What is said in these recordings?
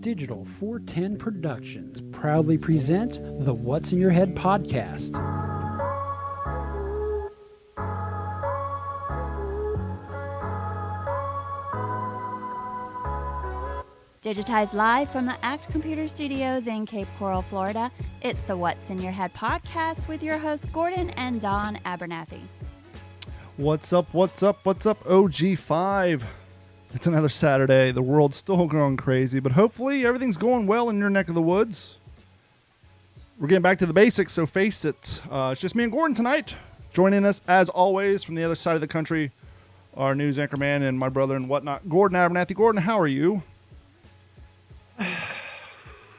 Digital 410 Productions proudly presents the What's in Your Head podcast. Digitized live from the ACT Computer Studios in Cape Coral, Florida, it's the What's in Your Head podcast with your hosts Gordon and Don Abernathy. What's up, OG5? It's another Saturday. The world's still going crazy, but hopefully everything's going well in your neck of the woods. We're getting back to the basics, so face it. It's just me and Gordon tonight. Joining us, as always, from the other side of the country, our news anchor man and my brother and whatnot, Gordon Abernathy. Gordon, how are you?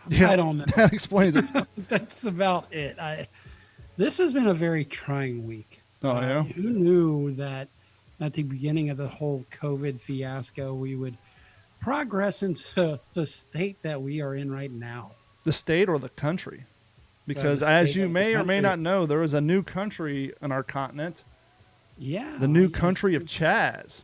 Yeah, I don't know. That explains it. That's about it. This has been a very trying week. Oh, yeah? Who knew that at the beginning of the whole COVID fiasco, we would progress into the state that we are in right now? The state or the country? Because The as state you of the may or may country. not know, there is a new country on our continent. Yeah. The new country of Chaz.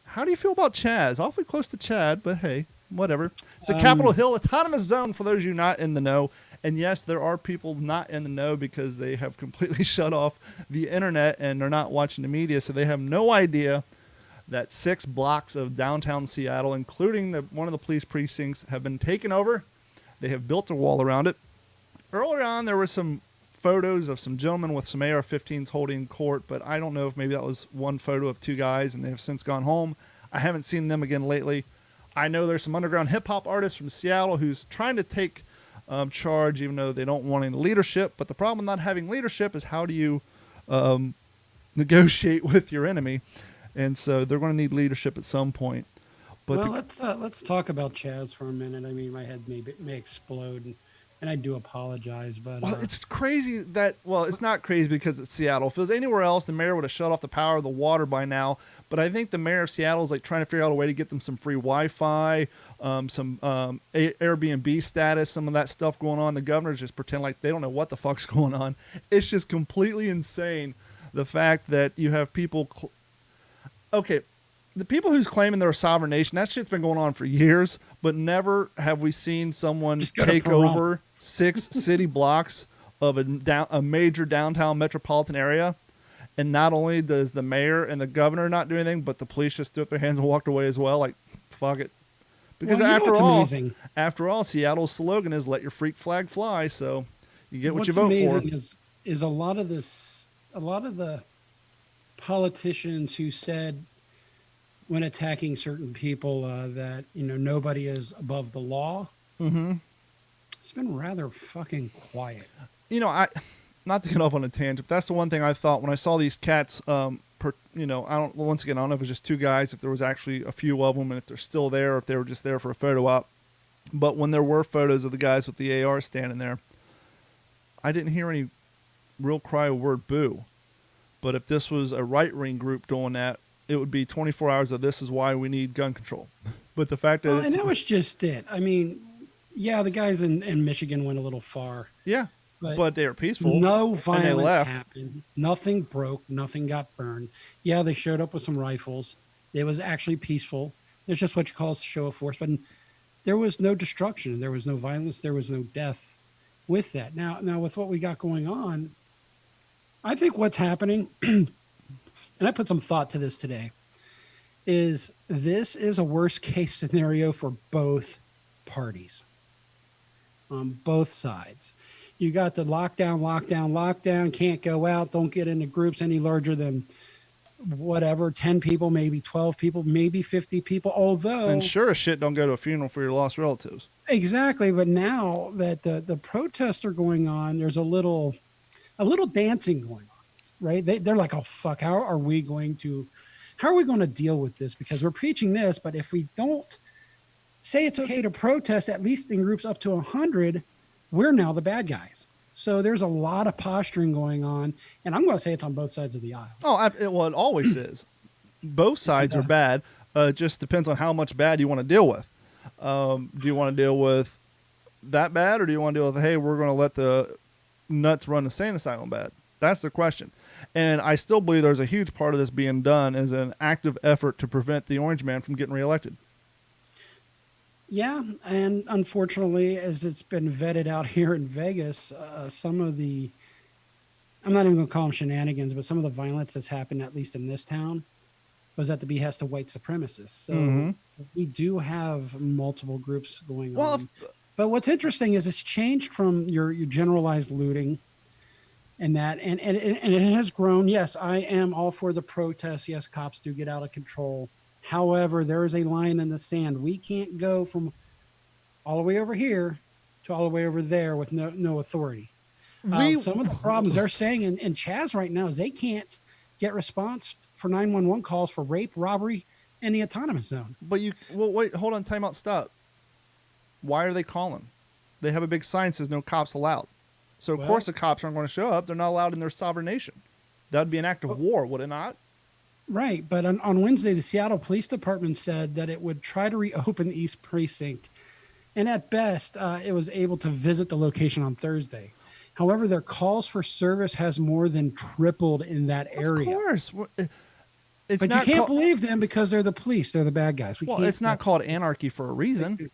How do you feel about Chaz? Awfully close to Chad, but hey, whatever. It's the Capitol Hill Autonomous Zone for those of you not in the know. And yes, there are people not in the know because they have completely shut off the internet and they're not watching the media, so they have no idea that 6 blocks of downtown Seattle, including one of the police precincts, have been taken over. They have built a wall around it. Earlier on, there were some photos of some gentlemen with some AR-15s holding court, but I don't know if maybe that was one photo of 2 guys and they have since gone home. I haven't seen them again lately. I know there's some underground hip-hop artists from Seattle who's trying to take charge, even though they don't want any leadership. But the problem with not having leadership is how do you negotiate with your enemy? And so they're going to need leadership at some point. But Well, let's talk about Chaz for a minute. I mean, my head may explode, and I do apologize, but well, it's crazy that, well, it's not crazy because it's Seattle. If it was anywhere else, the mayor would have shut off the power of the water by now. But I think the mayor of Seattle is like trying to figure out a way to get them some free Wi-Fi, some Airbnb status, some of that stuff going on. The governor's just pretend like they don't know what the fuck's going on. It's just completely insane, the fact that you have people... Okay, the people who's claiming they're a sovereign nation, that shit's been going on for years, but never have we seen someone Just go to take Pahrump. over 6 city blocks of a major downtown metropolitan area. And not only does the mayor and the governor not do anything, but the police just threw up their hands and walked away as well. Like, fuck it. Because Well, you know what's amazing? after all, Seattle's slogan is "Let your freak flag fly." So you get what you What's vote for. amazing is a lot of the politicians who said when attacking certain people that nobody is above the law. Mm-hmm. It's been rather fucking quiet. Not to get off on a tangent, but that's the one thing I thought when I saw these cats. I don't know if it was just 2 guys, if there was actually a few of them, and if they're still there, or if they were just there for a photo op. But when there were photos of the guys with the AR standing there, I didn't hear any real cry of word boo. But if this was a right-wing group doing that, it would be 24 hours of "this is why we need gun control." But the fact that Well, and that was just it. I mean, yeah, the guys in Michigan went a little far. yeah, but they were peaceful. No and they violence left. happened. Nothing broke. Nothing got burned. Yeah, they showed up with some rifles. It was actually peaceful. It's just what you call a show of force. But there was no destruction. There was no violence. There was no death with that. Now with what we got going on, I think what's happening, and I put some thought to this today, is this is a worst case scenario for both parties, on both sides. You got the lockdown, can't go out, don't get into groups any larger than whatever, 10 people, maybe 12 people, maybe 50 people, although... And sure as shit don't go to a funeral for your lost relatives. Exactly, but now that the protests are going on, there's a little dancing going on, right? They're like, oh, fuck, how are we going to deal with this? Because we're preaching this, but if we don't say it's okay to protest, at least in groups up to 100, we're now the bad guys. So there's a lot of posturing going on, and I'm going to say it's on both sides of the aisle. Well, it always is. Both sides are bad. It just depends on how much bad you want to deal with. Do you want to deal with that bad, or do you want to deal with, hey, we're going to let the nuts run the insane asylum bad? That's the question. And I still believe there's a huge part of this being done as an active effort to prevent the Orange Man from getting reelected. Yeah, and unfortunately, as it's been vetted out here in Vegas, some of the I'm not even going to call them shenanigans, but some of the violence that's happened, at least in this town, was at the behest of white supremacists. So Mm-hmm. we do have multiple groups going Well, on. But what's interesting is it's changed from your generalized looting and that, and it has grown. Yes, I am all for the protests. Yes, cops do get out of control. However, there is a line in the sand. We can't go from all the way over here to all the way over there with no authority. we Some of the problems they're saying in Chaz right now is they can't get response for 911 calls for rape, robbery, and the autonomous zone. but you well wait, hold on, time out, stop. Why are they calling? They have a big sign that says no cops allowed. So of Well, course the cops aren't going to show up. They're not allowed in their sovereign nation. That would be an act of war, would it not? right. But on Wednesday, the Seattle Police Department said that it would try to reopen East Precinct. And at best, it was able to visit the location on Thursday. However, their calls for service has more than tripled in that Of area. course. It's But you not can't called, believe them because they're the police. They're the bad guys. We well, can't. it's not called anarchy for a reason.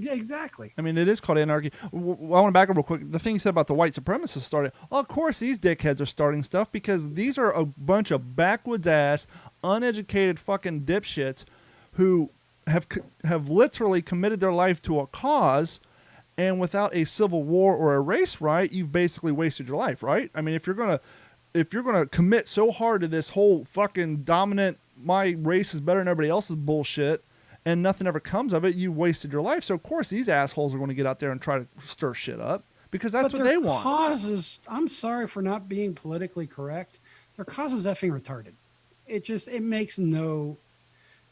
Yeah, exactly. I mean, it is called anarchy. I want to back up real quick. The thing you said about the white supremacists started. Oh, of course, these dickheads are starting stuff because these are a bunch of backwoods ass, uneducated fucking dipshits who have literally committed their life to a cause, and without a civil war or a race riot, you've basically wasted your life, right? I mean, if you're gonna commit so hard to this whole fucking dominant, my race is better than everybody else's bullshit, and nothing ever comes of it, you wasted your life. So of course these assholes are going to get out there and try to stir shit up because that's But what their they want. cause is, I'm sorry for not being politically correct. Their cause is effing retarded. It makes no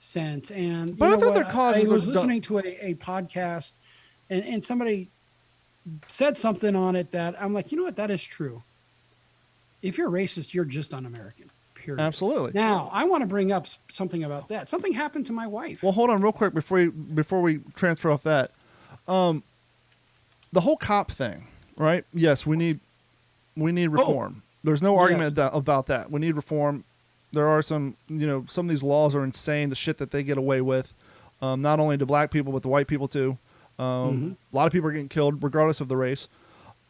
sense. And you But I know thought what? their cause I is was dumb. listening to a podcast, and somebody said something on it that I'm like, you know what? That is true. If you're racist, you're just un-American. Period. Absolutely. Now, I want to bring up something about that. Something happened to my wife. Well, hold on real quick before we transfer off that. The whole cop thing, right? Yes, we need reform. There's no argument about that. We need reform. There are some of these laws are insane. The shit that they get away with, not only to black people but to white people too. A lot of people are getting killed regardless of the race.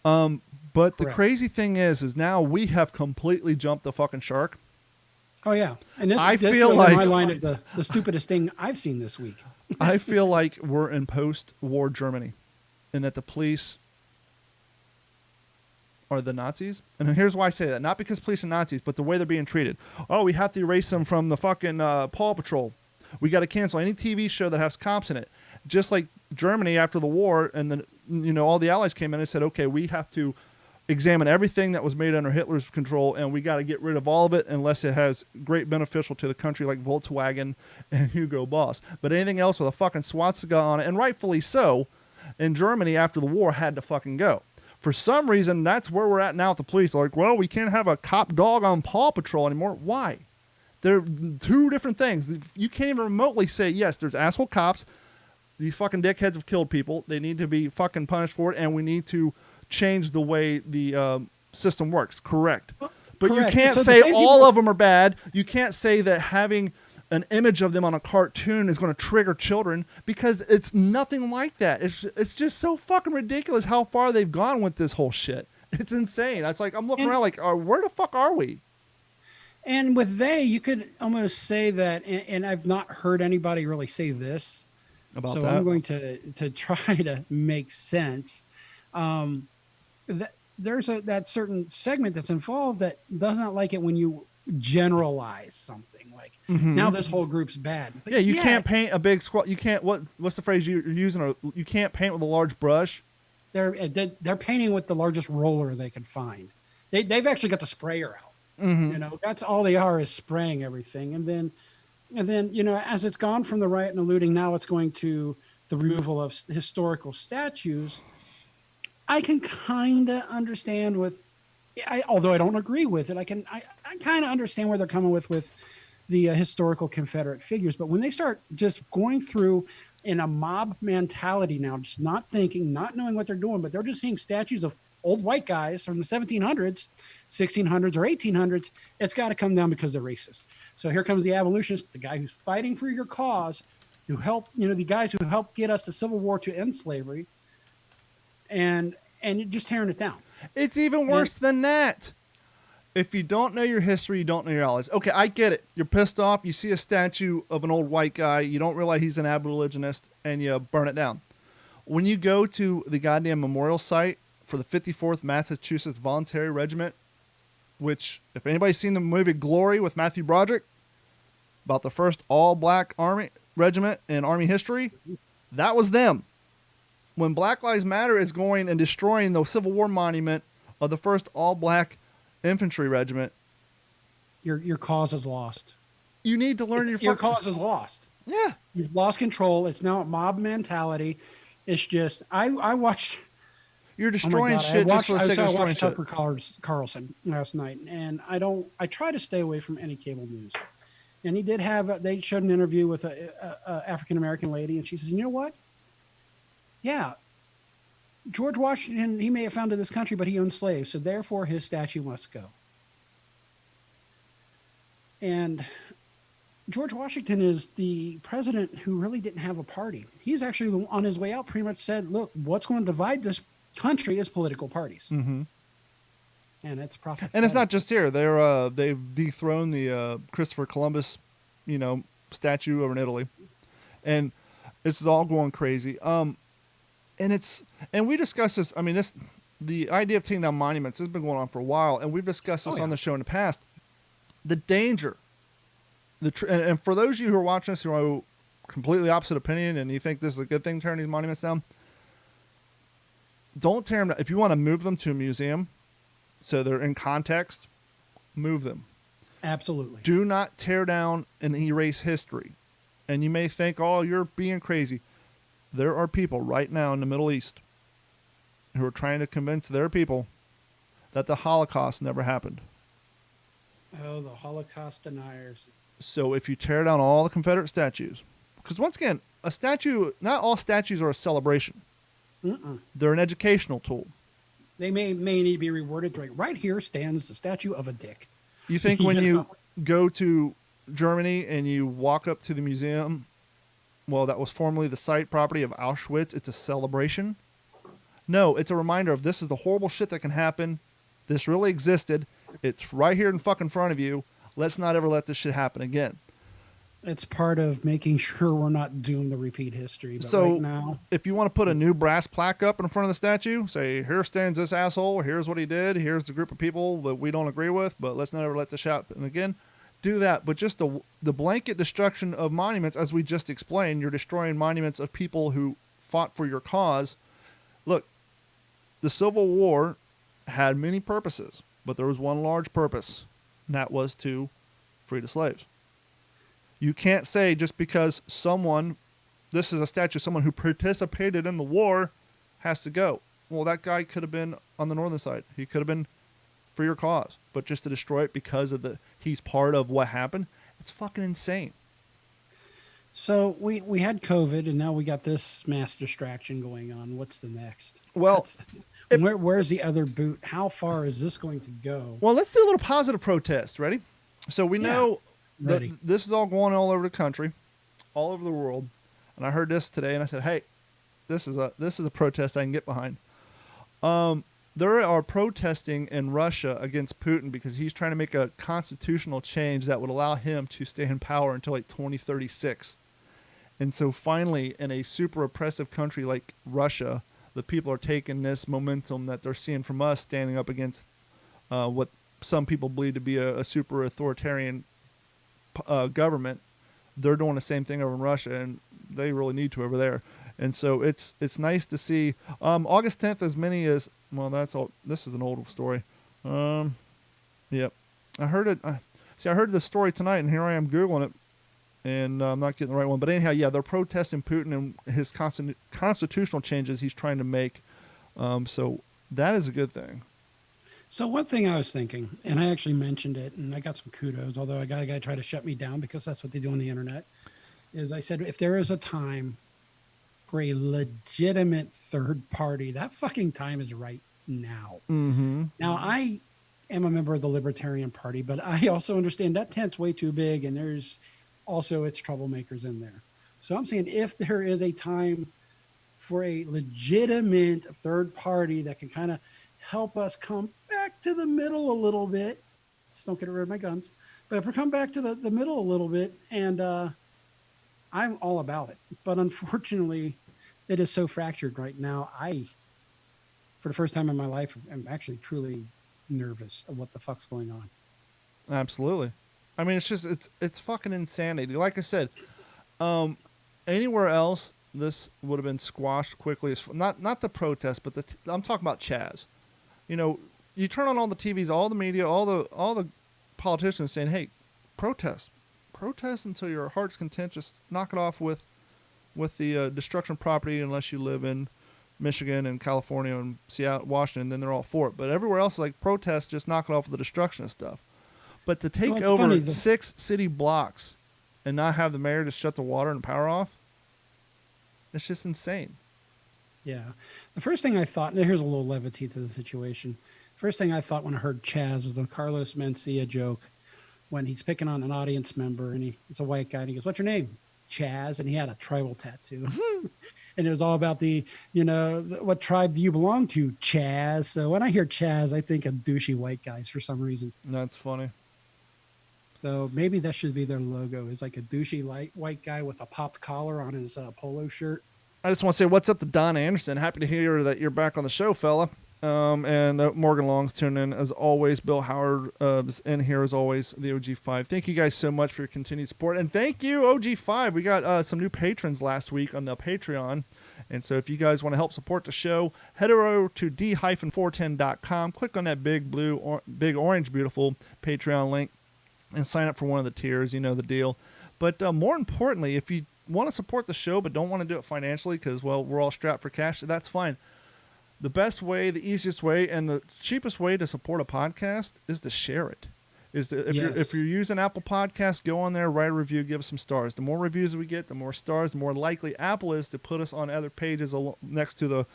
But the Correct. crazy thing is now we have completely jumped the fucking shark. Oh yeah, and this I this feel goes in like- my line of the stupidest thing I've seen this week. I feel like we're in post-war Germany, and that the police are the Nazis. And here's why I say that: not because police are Nazis, but the way they're being treated. Oh, we have to erase them from the fucking Paw Patrol. We got to cancel any TV show that has cops in it. Just like Germany after the war, and then all the Allies came in and said, okay, we have to examine everything that was made under Hitler's control, and we got to get rid of all of it unless it has great beneficial to the country, like Volkswagen and Hugo Boss. But anything else with a fucking swastika on it, and rightfully so, in Germany after the war had to fucking go. For some reason, that's where we're at now with the police. They're like, well, we can't have a cop dog on Paw Patrol anymore. Why? They're two different things. You can't even remotely say, yes, there's asshole cops. These fucking dickheads have killed people. They need to be fucking punished for it, and we need to change the way the system works. Correct. But Correct. you can't So the say same all people- of them are bad. You can't say that having an image of them on a cartoon is going to trigger children, because it's nothing like that. It's just so fucking ridiculous how far they've gone with this whole shit. It's insane. It's like I'm looking And- around like, where the fuck are we? And with you could almost say that, and I've not heard anybody really say this, About so that. I'm going to try to make sense. There's that certain segment that's involved that does not like it when you generalize something like now this whole group's bad. But Yeah, you can't paint a big squat. You can't. What's the phrase you're using? You can't paint with a large brush. They're painting with the largest roller they can find. They've actually got the sprayer out. That's all they are, is spraying everything. And then as it's gone from the riot and the looting, now it's going to the removal of historical statues. I can kind of understand although I don't agree with it, I kind of understand where they're coming with the historical Confederate figures. But when they start just going through in a mob mentality now, just not thinking, not knowing what they're doing, but they're just seeing statues of old white guys from the 1700s, 1600s, or 1800s, it's got to come down because they're racist. So here comes the abolitionist, the guy who's fighting for your cause, who helped, the guys who helped get us the Civil War to end slavery, and you're just tearing it down. It's even worse than that. If you don't know your history, you don't know your allies. Okay, I get it. You're pissed off. You see a statue of an old white guy. You don't realize he's an abolitionist, and you burn it down. When you go to the goddamn memorial site for the 54th Massachusetts Voluntary Regiment, which, if anybody's seen the movie Glory with Matthew Broderick, about the first all-black army regiment in Army history, that was them. When Black Lives Matter is going and destroying the Civil War monument of the first all-black infantry regiment, your cause is lost. you need to learn Your cause is lost. Yeah. You've lost control. It's now a mob mentality. It's just I watched. You're Oh my destroying God, shit just for the sake of I destroying watched shit. Tucker Carlson last night, and I try to stay away from any cable news. And he did have. They showed an interview with a African American lady, and she says, "You know what? Yeah, George Washington, he may have founded this country, but he owned slaves, so therefore his statue must go." And George Washington is the president who really didn't have a party. He's actually on his way out pretty much said, look, what's going to divide this country is political parties. Mm-hmm. And it's profit. And it's not just here. They've dethroned the Christopher Columbus, statue over in Italy, and this is all going crazy. And we discussed this. I mean, the idea of taking down monuments has been going on for a while, and we've discussed this on the show in the past. The danger, and for those of you who are watching this who are completely opposite opinion, and you think this is a good thing, tearing these monuments down, don't tear them down. If you want to move them to a museum, so they're in context, move them. Absolutely. Do not tear down and erase history. And you may think, oh, you're being crazy. There are people right now in the Middle East who are trying to convince their people that the Holocaust never happened. Oh, the Holocaust deniers. So if you tear down all the Confederate statues, because once again, a statue, not all statues are a celebration. Mm-mm. They're an educational tool. They may need to be reworded right here stands the statue of a dick. You think when you go to Germany and you walk up to the museum, well, that was formerly the site property of Auschwitz, it's a celebration? No, it's a reminder of this is the horrible shit that can happen. This really existed. It's right here in fucking front of you. Let's not ever let this shit happen again. It's part of making sure we're not doomed to repeat history. But So right now, if you want to put a new brass plaque up in front of the statue, say, here stands this asshole, here's what he did, here's the group of people that we don't agree with, but let's not ever let this happen again, do that. But just the blanket destruction of monuments, as we just explained, you're destroying monuments of people who fought for your cause. Look, the Civil War had many purposes, but there was one large purpose, and that was to free the slaves. You can't say just because this is a statue of someone who participated in the war, has to go. Well, that guy could have been on the northern side. He could have been for your cause. But just to destroy it because of he's part of what happened, it's fucking insane. so we had COVID, and now we got this mass distraction going on. What's the next? Well, Where's the other boot? How far is this going to go? Well, let's do a little positive protest. Ready? So we know that ready. this is all going all over the country, all over the world. And I heard this today, and I said, "Hey, this is a protest I can get behind." There are protesting in Russia against Putin because he's trying to make a constitutional change that would allow him to stay in power until like 2036. And so finally, in a super oppressive country like Russia, the people are taking this momentum that they're seeing from us standing up against what some people believe to be a super authoritarian government. They're doing the same thing over in Russia, and they really need to over there. And so it's nice to see. August 10th, as many as, well, that's all. This is an old story. Yep. I heard it. I heard the story tonight, and here I am Googling it, and I'm not getting the right one. But anyhow, yeah, they're protesting Putin and his constitutional changes he's trying to make. So that is a good thing. So one thing I was thinking, and I actually mentioned it, and I got some kudos, although I got a guy try to shut me down because that's what they do on the internet, is I said, if there is a time for a legitimate third party, that fucking time is right now. Mm-hmm. Now, I am a member of the Libertarian Party, but I also understand that tent's way too big, and there's also its troublemakers in there. So I'm saying if there is a time for a legitimate third party that can kind of help us come back to the middle a little bit, just don't get rid of my guns, but if we come back to the middle a little bit, and I'm all about it. But unfortunately, it is so fractured right now. For the first time in my life, am actually truly nervous of what the fuck's going on. Absolutely. I mean, it's fucking insanity. Like I said, anywhere else, this would have been squashed quickly. Not the protest, but I'm talking about Chaz. You know, you turn on all the TVs, all the media, all the politicians saying, "Hey, protest, protest until your heart's content. Just knock it off with the destruction of property, unless you live in Michigan and California and Seattle, Washington. Then they're all for it. But everywhere else, like protest, just knock it off with the destruction of stuff. But to take over funny, 6 city blocks and not have the mayor just shut the water and power off, it's just insane. Yeah. The first thing I thought, and here's a little levity to the situation. First thing I thought when I heard Chaz was the Carlos Mencia joke when he's picking on an audience member and he's a white guy and he goes, "What's your name?" Chaz. And he had a tribal tattoo. And it was all about what tribe do you belong to? Chaz. So when I hear Chaz, I think of douchey white guys for some reason. That's funny. So maybe that should be their logo. It's like a douchey white guy with a popped collar on his polo shirt. I just want to say what's up to Don Anderson. Happy to hear that you're back on the show, fella. And Morgan Long's tuning in as always. Bill Howard is in here as always. The OG5. Thank you guys so much for your continued support, and thank you OG5. We got some new patrons last week on the Patreon, and so if you guys want to help support the show, head over to d-410.com. Click on that big orange beautiful Patreon link, and sign up for one of the tiers. You know the deal. But more importantly, if you want to support the show but don't want to do it financially because, well, we're all strapped for cash, that's fine. The best way, the easiest way, and the cheapest way to support a podcast is to share it. If you're using Apple Podcasts, go on there, write a review, give us some stars. The more reviews we get, the more stars, the more likely Apple is to put us on other pages next to the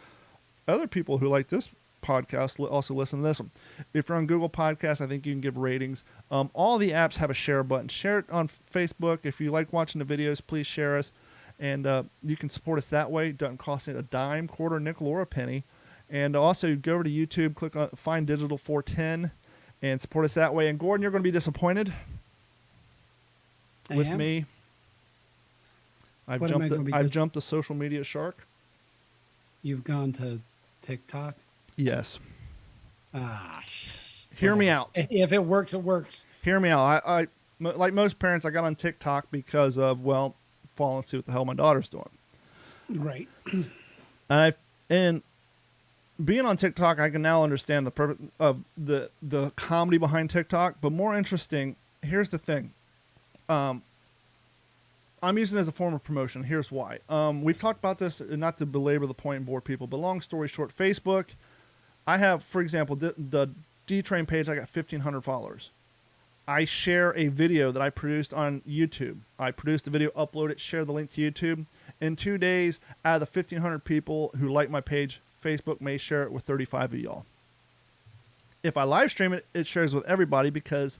other people who like this podcast also listen to this one. If you're on Google Podcasts, I think you can give ratings. All the apps have a share button. Share it on Facebook. If you like watching the videos, please share us. And you can support us that way. It doesn't cost you a dime, quarter, nickel, or a penny. And also go over to YouTube, click on Find Digital 410, and support us that way. And Gordon, you're going to be disappointed with me. I've jumped the social media shark. You've gone to TikTok? Yes. Ah, Hear me out. If it works, it works. Hear me out. I like most parents, I got on TikTok because of, well, falling and see what the hell my daughter's doing. Right. And being on TikTok, I can now understand the purpose of the comedy behind TikTok. But more interesting, here's the thing. I'm using it as a form of promotion. Here's why. We've talked about this, not to belabor the point and bore people, but long story short, Facebook, I have, for example, the D-Train page, I got 1,500 followers. I share a video that I produced on YouTube. I produced the video, upload it, share the link to YouTube. In 2 days, out of the 1,500 people who like my page, Facebook may share it with 35 of y'all. If I live stream it, it shares with everybody because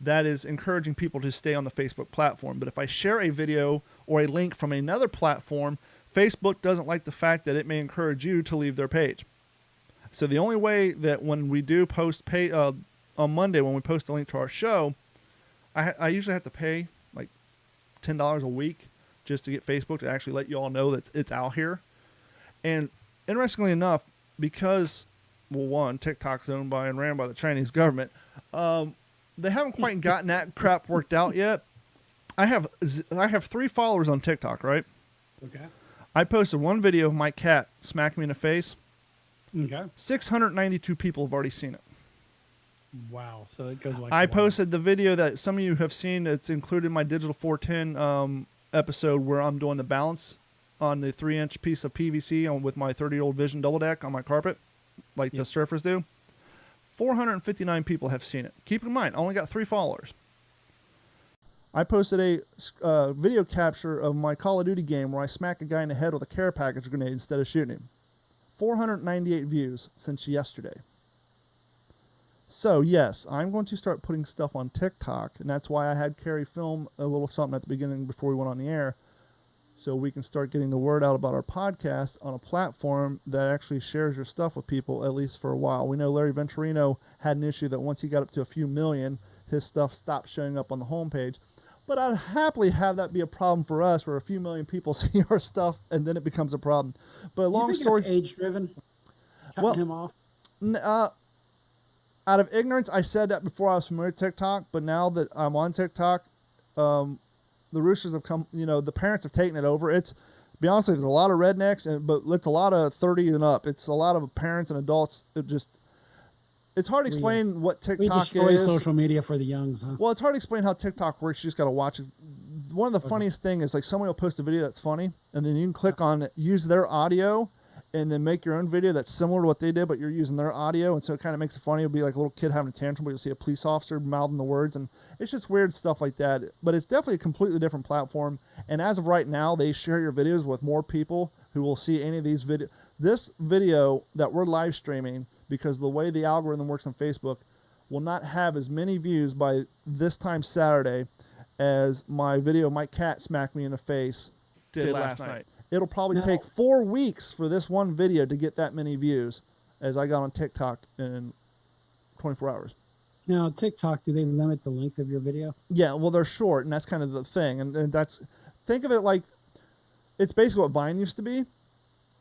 that is encouraging people to stay on the Facebook platform. But if I share a video or a link from another platform, Facebook doesn't like the fact that it may encourage you to leave their page. So the only way that when we do post on Monday, when we post a link to our show, I usually have to pay like $10 a week just to get Facebook to actually let you all know that it's out here. And interestingly enough, because, well, one, TikTok's owned by and ran by the Chinese government, they haven't quite gotten that crap worked out yet. I have 3 followers on TikTok, right? Okay. I posted one video of my cat smacking me in the face. Okay. 692 people have already seen it. Wow. So it goes like I posted the video that some of you have seen. It's included in my Digital 410 episode where I'm doing the balance on the 3-inch piece of PVC with my 30-year-old Vision double deck on my carpet, like the surfers do. 459 people have seen it. Keep in mind, I only got 3 followers. I posted a video capture of my Call of Duty game where I smack a guy in the head with a care package grenade instead of shooting him. 498 views since yesterday. So, yes, I'm going to start putting stuff on TikTok, and that's why I had Carrie film a little something at the beginning before we went on the air. so we can start getting the word out about our podcast on a platform that actually shares your stuff with people, at least for a while. We know Larry Venturino had an issue that once he got up to a few million, his stuff stopped showing up on the homepage. But I'd happily have that be a problem for us, where a few million people see our stuff and then it becomes a problem. But long story, age driven, cutting Well, him off. Out of ignorance, I said that before I was familiar with TikTok, but now that I'm on TikTok, the roosters have come, the parents have taken it over. It's, to be honest with you, there's a lot of rednecks, but it's a lot of 30 and up. It's a lot of parents and adults. It's hard to explain what We TikTok destroy is. social media for the youngs, huh? Well, it's hard to explain how TikTok works. You just got to watch it. One of the funniest thing is, like, somebody will post a video that's funny, and then you can click on use their audio, and then make your own video that's similar to what they did, but you're using their audio, and so it kind of makes it funny. It'll be like a little kid having a tantrum, but you'll see a police officer mouthing the words, and it's just weird stuff like that. But it's definitely a completely different platform, and as of right now, they share your videos with more people who will see any of these videos. This video that we're live streaming, because the way the algorithm works on Facebook, will not have as many views by this time Saturday as my video, my cat smacked me in the face, did last night. It'll probably Now- take 4 weeks for this one video to get that many views as I got on TikTok in 24 hours. Now, TikTok, do they limit the length of your video? Yeah, well, they're short, and that's kind of the thing. And that's, think of it like, it's basically what Vine used to be. And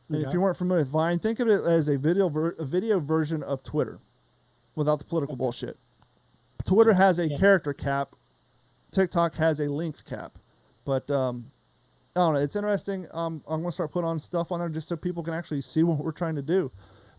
if Okay. you weren't familiar with Vine, think of it as a video version of Twitter without the political bullshit. Twitter has a Yeah. character cap. TikTok has a length cap. But, I don't know. It's interesting. I'm going to start putting on stuff on there just so people can actually see what we're trying to do,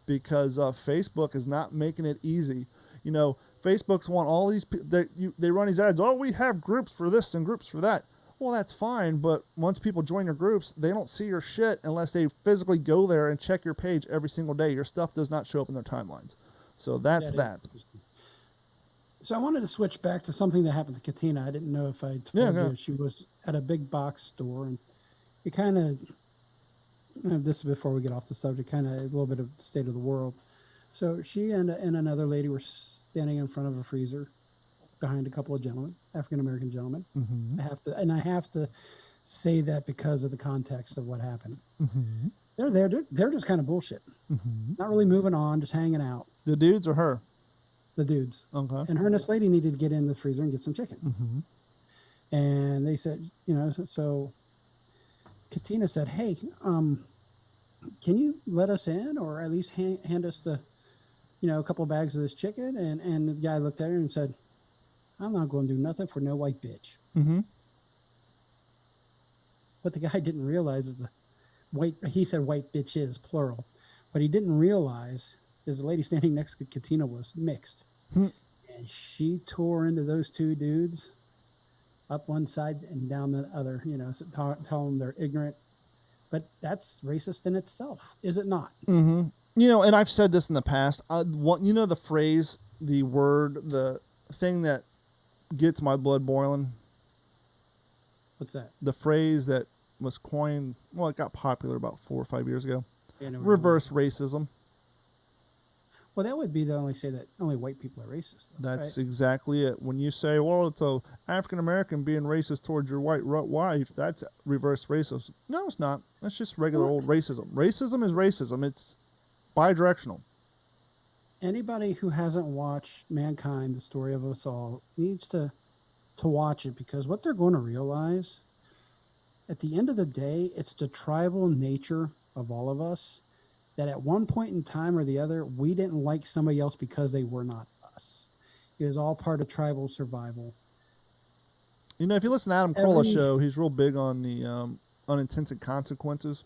because Facebook is not making it easy. Facebook's want all these they run these ads. Oh, we have groups for this and groups for that. Well, that's fine, but once people join your groups, they don't see your shit unless they physically go there and check your page every single day. Your stuff does not show up in their timelines. So that's That that. is interesting. So I wanted to switch back to something that happened to Katina. I didn't know if I told Yeah, you. go. She was at a big box store, and it kind of, this is before we get off the subject, kind of a little bit of the state of the world. So she and another lady were standing in front of a freezer behind a couple of gentlemen, African-American gentlemen. Mm-hmm. I have to say that because of the context of what happened. Mm-hmm. They're there. They're just kind of bullshit. Mm-hmm. Not really moving on, just hanging out. The dudes or her? The dudes. Okay. And her and this lady needed to get in the freezer and get some chicken. Mm-hmm. And they said, so Katina said, hey, can you let us in, or at least hand us the, a couple of bags of this chicken? And the guy looked at her and said, I'm not going to do nothing for no white bitch. Mm-hmm. What the guy didn't realize is he said white bitches, plural. What he didn't realize is the lady standing next to Katina was mixed. Hmm. And she tore into those two dudes up one side and down the other, so tell them they're ignorant. But that's racist in itself, is it not? Mm-hmm. And I've said this in the past. The phrase, the word, the thing that gets my blood boiling, What's that? the phrase that was coined, well, it got popular about 4 or 5 years ago. Yeah, no, Reverse racism. Well, that would be to only say that only white people are racist. Though, That's right? exactly it. When you say, well, it's a African American being racist towards your white wife, that's reverse racism. No, it's not. That's just regular old racism. Racism is racism. It's bidirectional. Anybody who hasn't watched Mankind, the story of us all, needs to watch it, because what they're going to realize at the end of the day, it's the tribal nature of all of us that at one point in time or the other, we didn't like somebody else because they were not us. It was all part of tribal survival. If you listen to Adam Carolla Every- show, he's real big on the unintended consequences.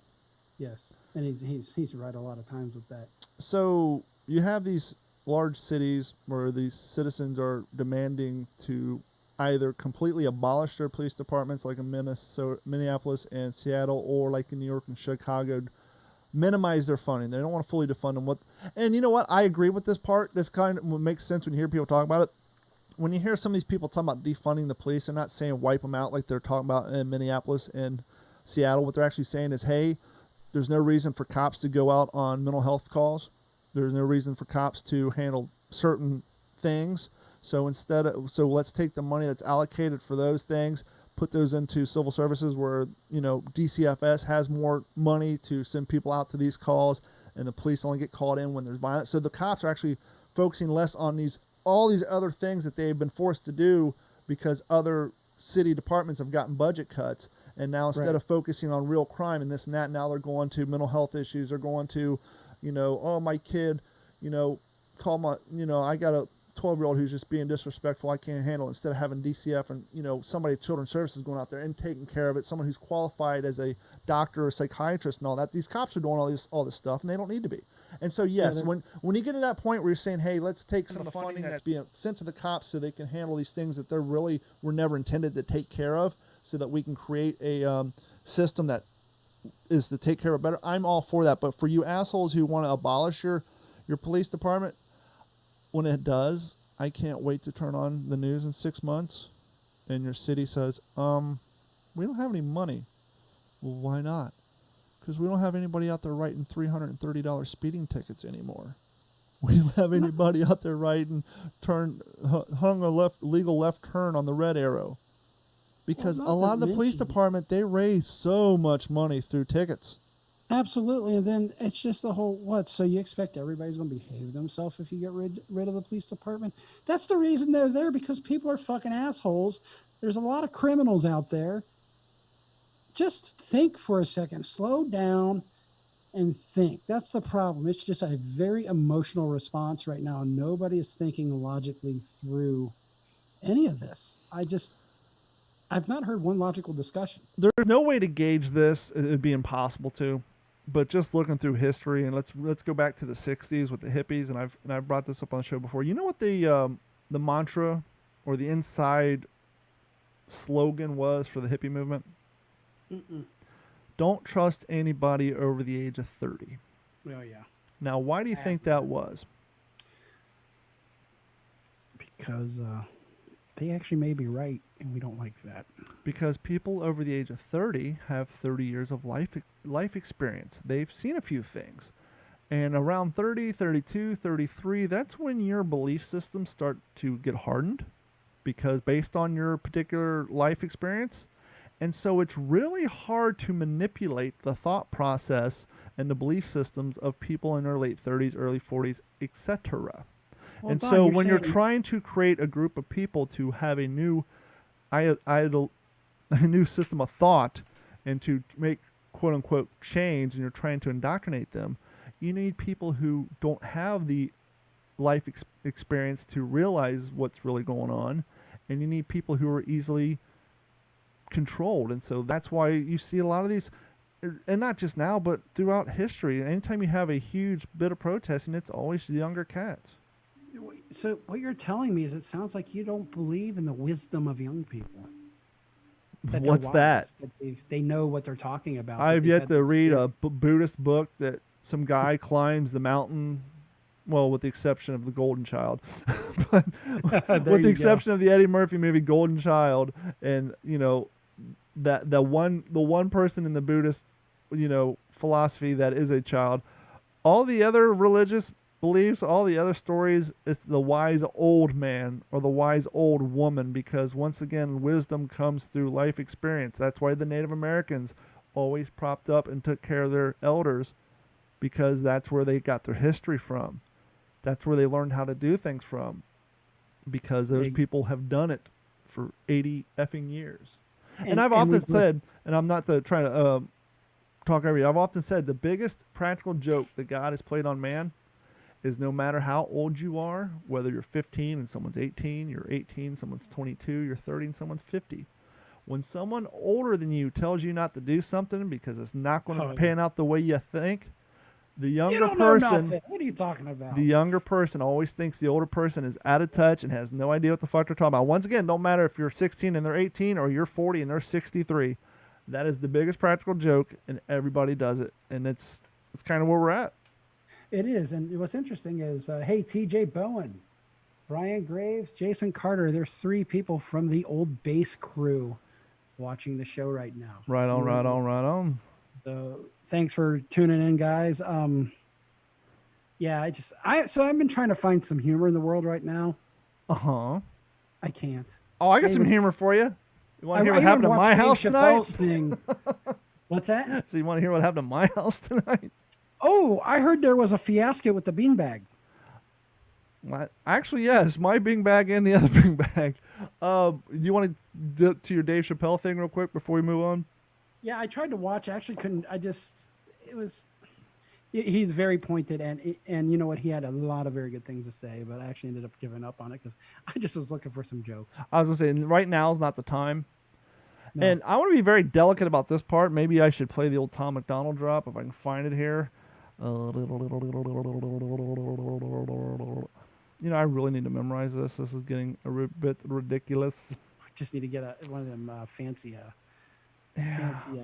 Yes, and he's right a lot of times with that. So you have these large cities where these citizens are demanding to either completely abolish their police departments, like in Minneapolis and Seattle, or like in New York and Chicago, minimize their funding. They don't want to fully defund them. And you know what? I agree with this part. This kind of makes sense when you hear people talk about it. When you hear some of these people talking about defunding the police, they're not saying wipe them out like they're talking about in Minneapolis and Seattle. What they're actually saying is, hey, there's no reason for cops to go out on mental health calls. There's no reason for cops to handle certain things. So let's take the money that's allocated for those things, put those into civil services where, DCFS has more money to send people out to these calls, and the police only get called in when there's violence. So the cops are actually focusing less on all these other things that they've been forced to do because other city departments have gotten budget cuts. And now instead Right. of focusing on real crime and this and that, now they're going to mental health issues. They're going to, oh, my kid, call my, I got a 12-year-old who's just being disrespectful. I can't handle it. Instead of having DCF and, somebody at Children's Services going out there and taking care of it, someone who's qualified as a doctor or psychiatrist and all that. These cops are doing all this stuff, and they don't need to be. And so, yes, Yeah, when you get to that point where you're saying, hey, let's take some of the funding that's being sent to the cops so they can handle these things that they're really were never intended to take care of, so that we can create a system that is to take care of it better, I'm all for that. But for you assholes who want to abolish your police department, when it does, I can't wait to turn on the news in 6 months and your city says, we don't have any money. Well, why not? Because we don't have anybody out there writing $330 speeding tickets anymore. We don't have anybody out there writing hung a legal left turn on the red arrow. Because Well, a not lot to of the police mention- department, they raise so much money through tickets. Absolutely, and then it's just the whole what? So you expect everybody's going to behave themselves if you get rid of the police department? That's the reason they're there, because people are fucking assholes. There's a lot of criminals out there. Just think for a second. Slow down and think. That's the problem. It's just a very emotional response right now, and nobody is thinking logically through any of this. I've not heard one logical discussion. There's no way to gauge this. It'd be impossible to. But just looking through history, and let's go back to the '60s with the hippies, and I've brought this up on the show before. You know what the mantra or the inside slogan was for the hippie movement? Don't trust anybody over the age of 30. Oh yeah, Now, why do you think that was? because they actually may be right, and we don't like that. Because people over the age of 30 have 30 years of life experience. They've seen a few things. And around 30, 32, 33, that's when your belief systems start to get hardened, because based on your particular life experience. And so it's really hard to manipulate the thought process and the belief systems of people in their late 30s, early 40s, etc. Well, And Don, so you're when you're saying- trying to create a group of people to have a new a new system of thought and to make quote unquote change, and you're trying to indoctrinate them, you need people who don't have the life experience to realize what's really going on, and you need people who are easily controlled. And so that's why you see a lot of these, and not just now but throughout history, anytime you have a huge bit of protesting, it's always the younger cats. So what you're telling me is it sounds like you don't believe in the wisdom of young people. That they're What's wise, that? they know what they're talking about. I've that yet that's- to read a Buddhist book that some guy climbs the mountain, well, with the exception of the Golden Child, but There with the you go. exception of the Eddie Murphy movie Golden Child, and that the one person in the Buddhist philosophy that is a child. All the other religious beliefs, all the other stories, it's the wise old man or the wise old woman, because once again, wisdom comes through life experience. That's why the Native Americans always propped up and took care of their elders, because that's where they got their history from. That's where they learned how to do things from, because those Big- people have done it for 80 effing years. And, And- I've and often we've- said, and I'm not trying to talk over you, I've often said the biggest practical joke that God has played on man is no matter how old you are, whether you're 15 and someone's 18, you're 18, someone's 22, you're 30 and someone's 50. When someone older than you tells you not to do something because it's not going to Oh, yeah. pan out the way you think, the You younger don't know person, nothing. What are you talking about? the younger person always thinks the older person is out of touch and has no idea what the fuck they're talking about. Once again, don't matter if you're 16 and they're 18 or you're 40 and they're 63. That is the biggest practical joke, and everybody does it, and it's kind of where we're at. It is, and what's interesting is, hey, T.J. Bowen, Brian Graves, Jason Carter. There's 3 people from the old base crew watching the show right now. Right on, right on, right on. So thanks for tuning in, guys. Yeah, so I've been trying to find some humor in the world right now. Uh-huh. I can't. Oh, I got some Favorite- humor for you. You want to hear what happened even at my watched house Dave tonight? Chappelle's thing. What's that? So you want to hear what happened at my house tonight? Oh, I heard there was a fiasco with the beanbag. Actually, yes, my Bing bag and the other Bing bag. You want to do to your Dave Chappelle thing real quick before we move on? Yeah, I tried to watch. I actually couldn't. It was. He's very pointed, and you know what? He had a lot of very good things to say, but I actually ended up giving up on it because I just was looking for some jokes. I was gonna say right now is not the time. No. And I want to be very delicate about this part. Maybe I should play the old Tom McDonald drop if I can find it here. You know, I really need to memorize this. This is getting a bit ridiculous. I just need to get one of them fancy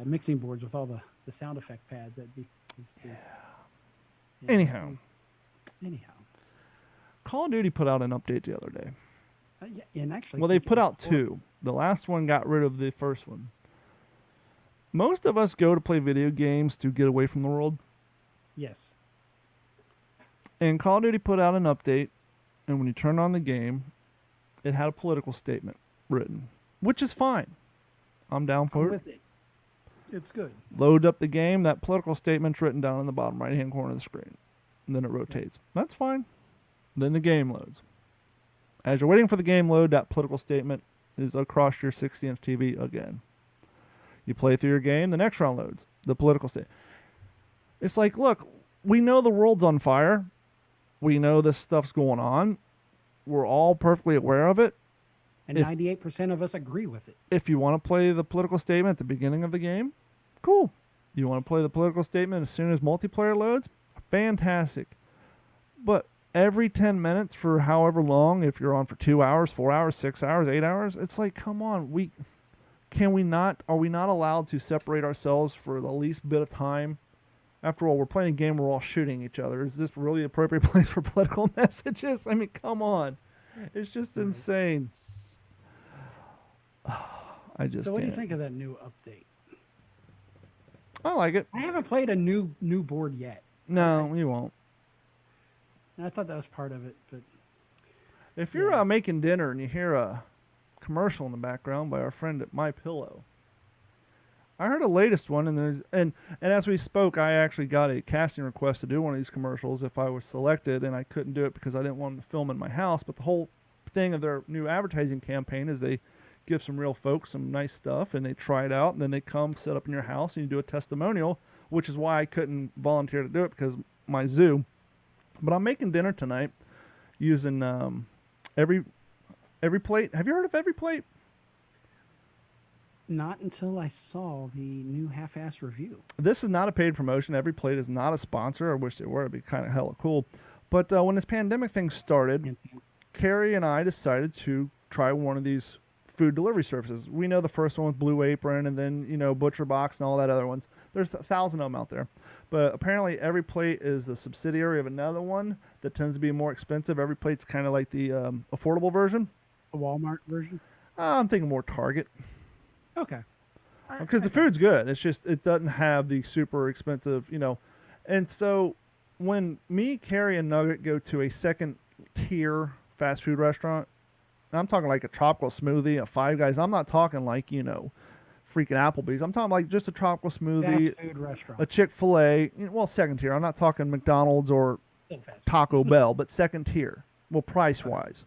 mixing boards with all the sound effect pads. That'd be. Yeah. Anyhow, Anyhow. Call of Duty put out an update the other day. Yeah, and actually, Well, they put out two. The last one got rid of the first one. Most of us go to play video games to get away from the world. Yes. And Call of Duty put out an update, and when you turn on the game, it had a political statement written, which is fine. I'm down I'm for it. with it. It's good. Load up the game, that political statement's written down in the bottom right-hand corner of the screen. And then it rotates. That's fine. Then the game loads. As you're waiting for the game load, that political statement is across your 60-inch TV again. You play through your game, the next round loads. The political statement. It's like, look, we know the world's on fire. We know this stuff's going on. We're all perfectly aware of it. And 98% of us agree with it. If you want to play the political statement at the beginning of the game, cool. You want to play the political statement as soon as multiplayer loads? Fantastic. But every 10 minutes for however long, if you're on for 2 hours, 4 hours, 6 hours, 8 hours, it's like, come on, are we not allowed to separate ourselves for the least bit of time? After all, we're playing a game where we're all shooting each other. Is this really the appropriate place for political messages? I mean, come on. It's just insane. So what do you think of that new update? I like it. I haven't played a new board yet. No, you won't. I thought that was part of it, but If you're making dinner and you hear a commercial in the background by our friend at My Pillow, I heard the latest one, and as we spoke, I actually got a casting request to do one of these commercials if I was selected, and I couldn't do it because I didn't want to film in my house. But the whole thing of their new advertising campaign is they give some real folks some nice stuff, and they try it out, and then they come set up in your house, and you do a testimonial, which is why I couldn't volunteer to do it because my zoo. But I'm making dinner tonight using every plate. Have you heard of Every Plate? not until I saw the new half-ass review. This is not a paid promotion. Every Plate is not a sponsor. I wish they were. It'd be kind of hella cool. But when this pandemic thing started, Carrie and I decided to try one of these food delivery services. We know the first one was Blue Apron, and then Butcher Box and all that other ones. There's 1,000 of them out there. But apparently Every Plate is the subsidiary of another one that tends to be more expensive. Every Plate's kind of like the affordable version. A Walmart version? I'm thinking more Target. Okay. Because the food's good. It's just it doesn't have the super expensive, And so when me, Carrie, and Nugget go to a second tier fast food restaurant, and I'm talking like a tropical smoothie, a Five Guys. I'm not talking like, freaking Applebee's. I'm talking like just a tropical smoothie, Fast food restaurant. a Chick-fil-A. Well, second tier. I'm not talking McDonald's or Still fast food. Taco Bell, but second tier. Well, price-wise.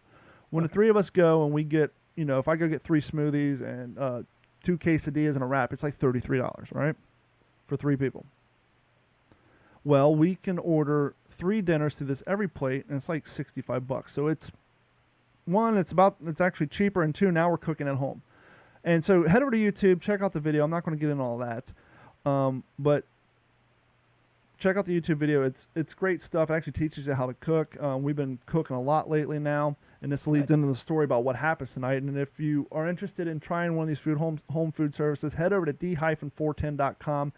When the three of us go and we get, if I go get 3 smoothies and 2 quesadillas and a wrap, it's like $33, right? For 3 people. Well, we can order 3 dinners to this Every Plate, and it's like $65. So it's it's actually cheaper, and 2, now we're cooking at home. And so head over to YouTube, check out the video. I'm not going to get into all that, but check out the YouTube video. It's great stuff. It actually teaches you how to cook. We've been cooking a lot lately now, and this leads into the story about what happens tonight. And if you are interested in trying one of these home food services, head over to d-410.com.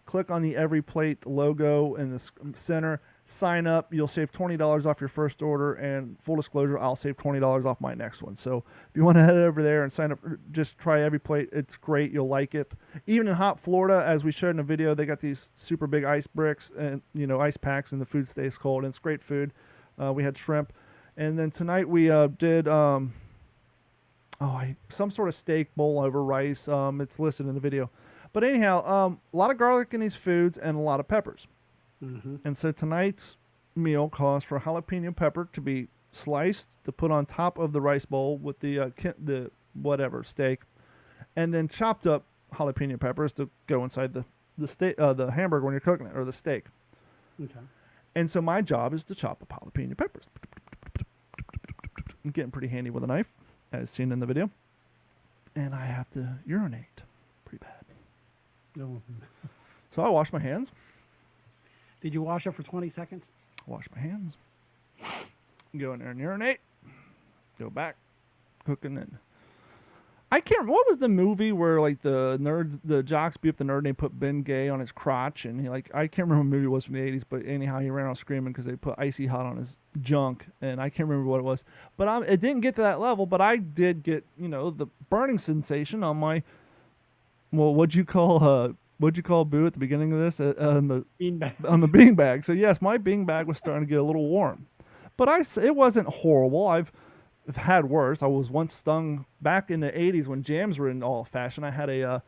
Click on the Every Plate logo in the center. Sign up. You'll save $20 off your first order, and full disclosure, I'll save $20 off my next one. So if you want to head over there and sign up, just try Every Plate. It's great. You'll like it. Even in hot Florida, as we showed in the video, they got these super big ice bricks and ice packs, and the food stays cold. And it's great food. We had shrimp, and then tonight we did some sort of steak bowl over rice. It's listed in the video. But anyhow, a lot of garlic in these foods and a lot of peppers. Mm-hmm. And so tonight's meal calls for jalapeno pepper to be sliced to put on top of the rice bowl with the whatever steak, and then chopped up jalapeno peppers to go inside the hamburger when you're cooking it, or the steak. Okay. And so my job is to chop up jalapeno peppers. I'm getting pretty handy with a knife, as seen in the video. And I have to urinate pretty bad. No. So I wash my hands. Did you wash it for 20 seconds? Wash my hands. Go in there and urinate. Go back. Cooking and I can't. What was the movie where like the jocks beat up the nerd and they put Ben Gay on his crotch and he I can't remember what movie it was from the 80s, but anyhow he ran out screaming because they put icy hot on his junk and I can't remember what it was. But it didn't get to that level, but I did get the burning sensation on my what'd you call Boo at the beginning of this on the beanbag. So yes, my beanbag was starting to get a little warm, but it wasn't horrible. I've had worse. I was once stung back in the 80s when jams were in all fashion. I had a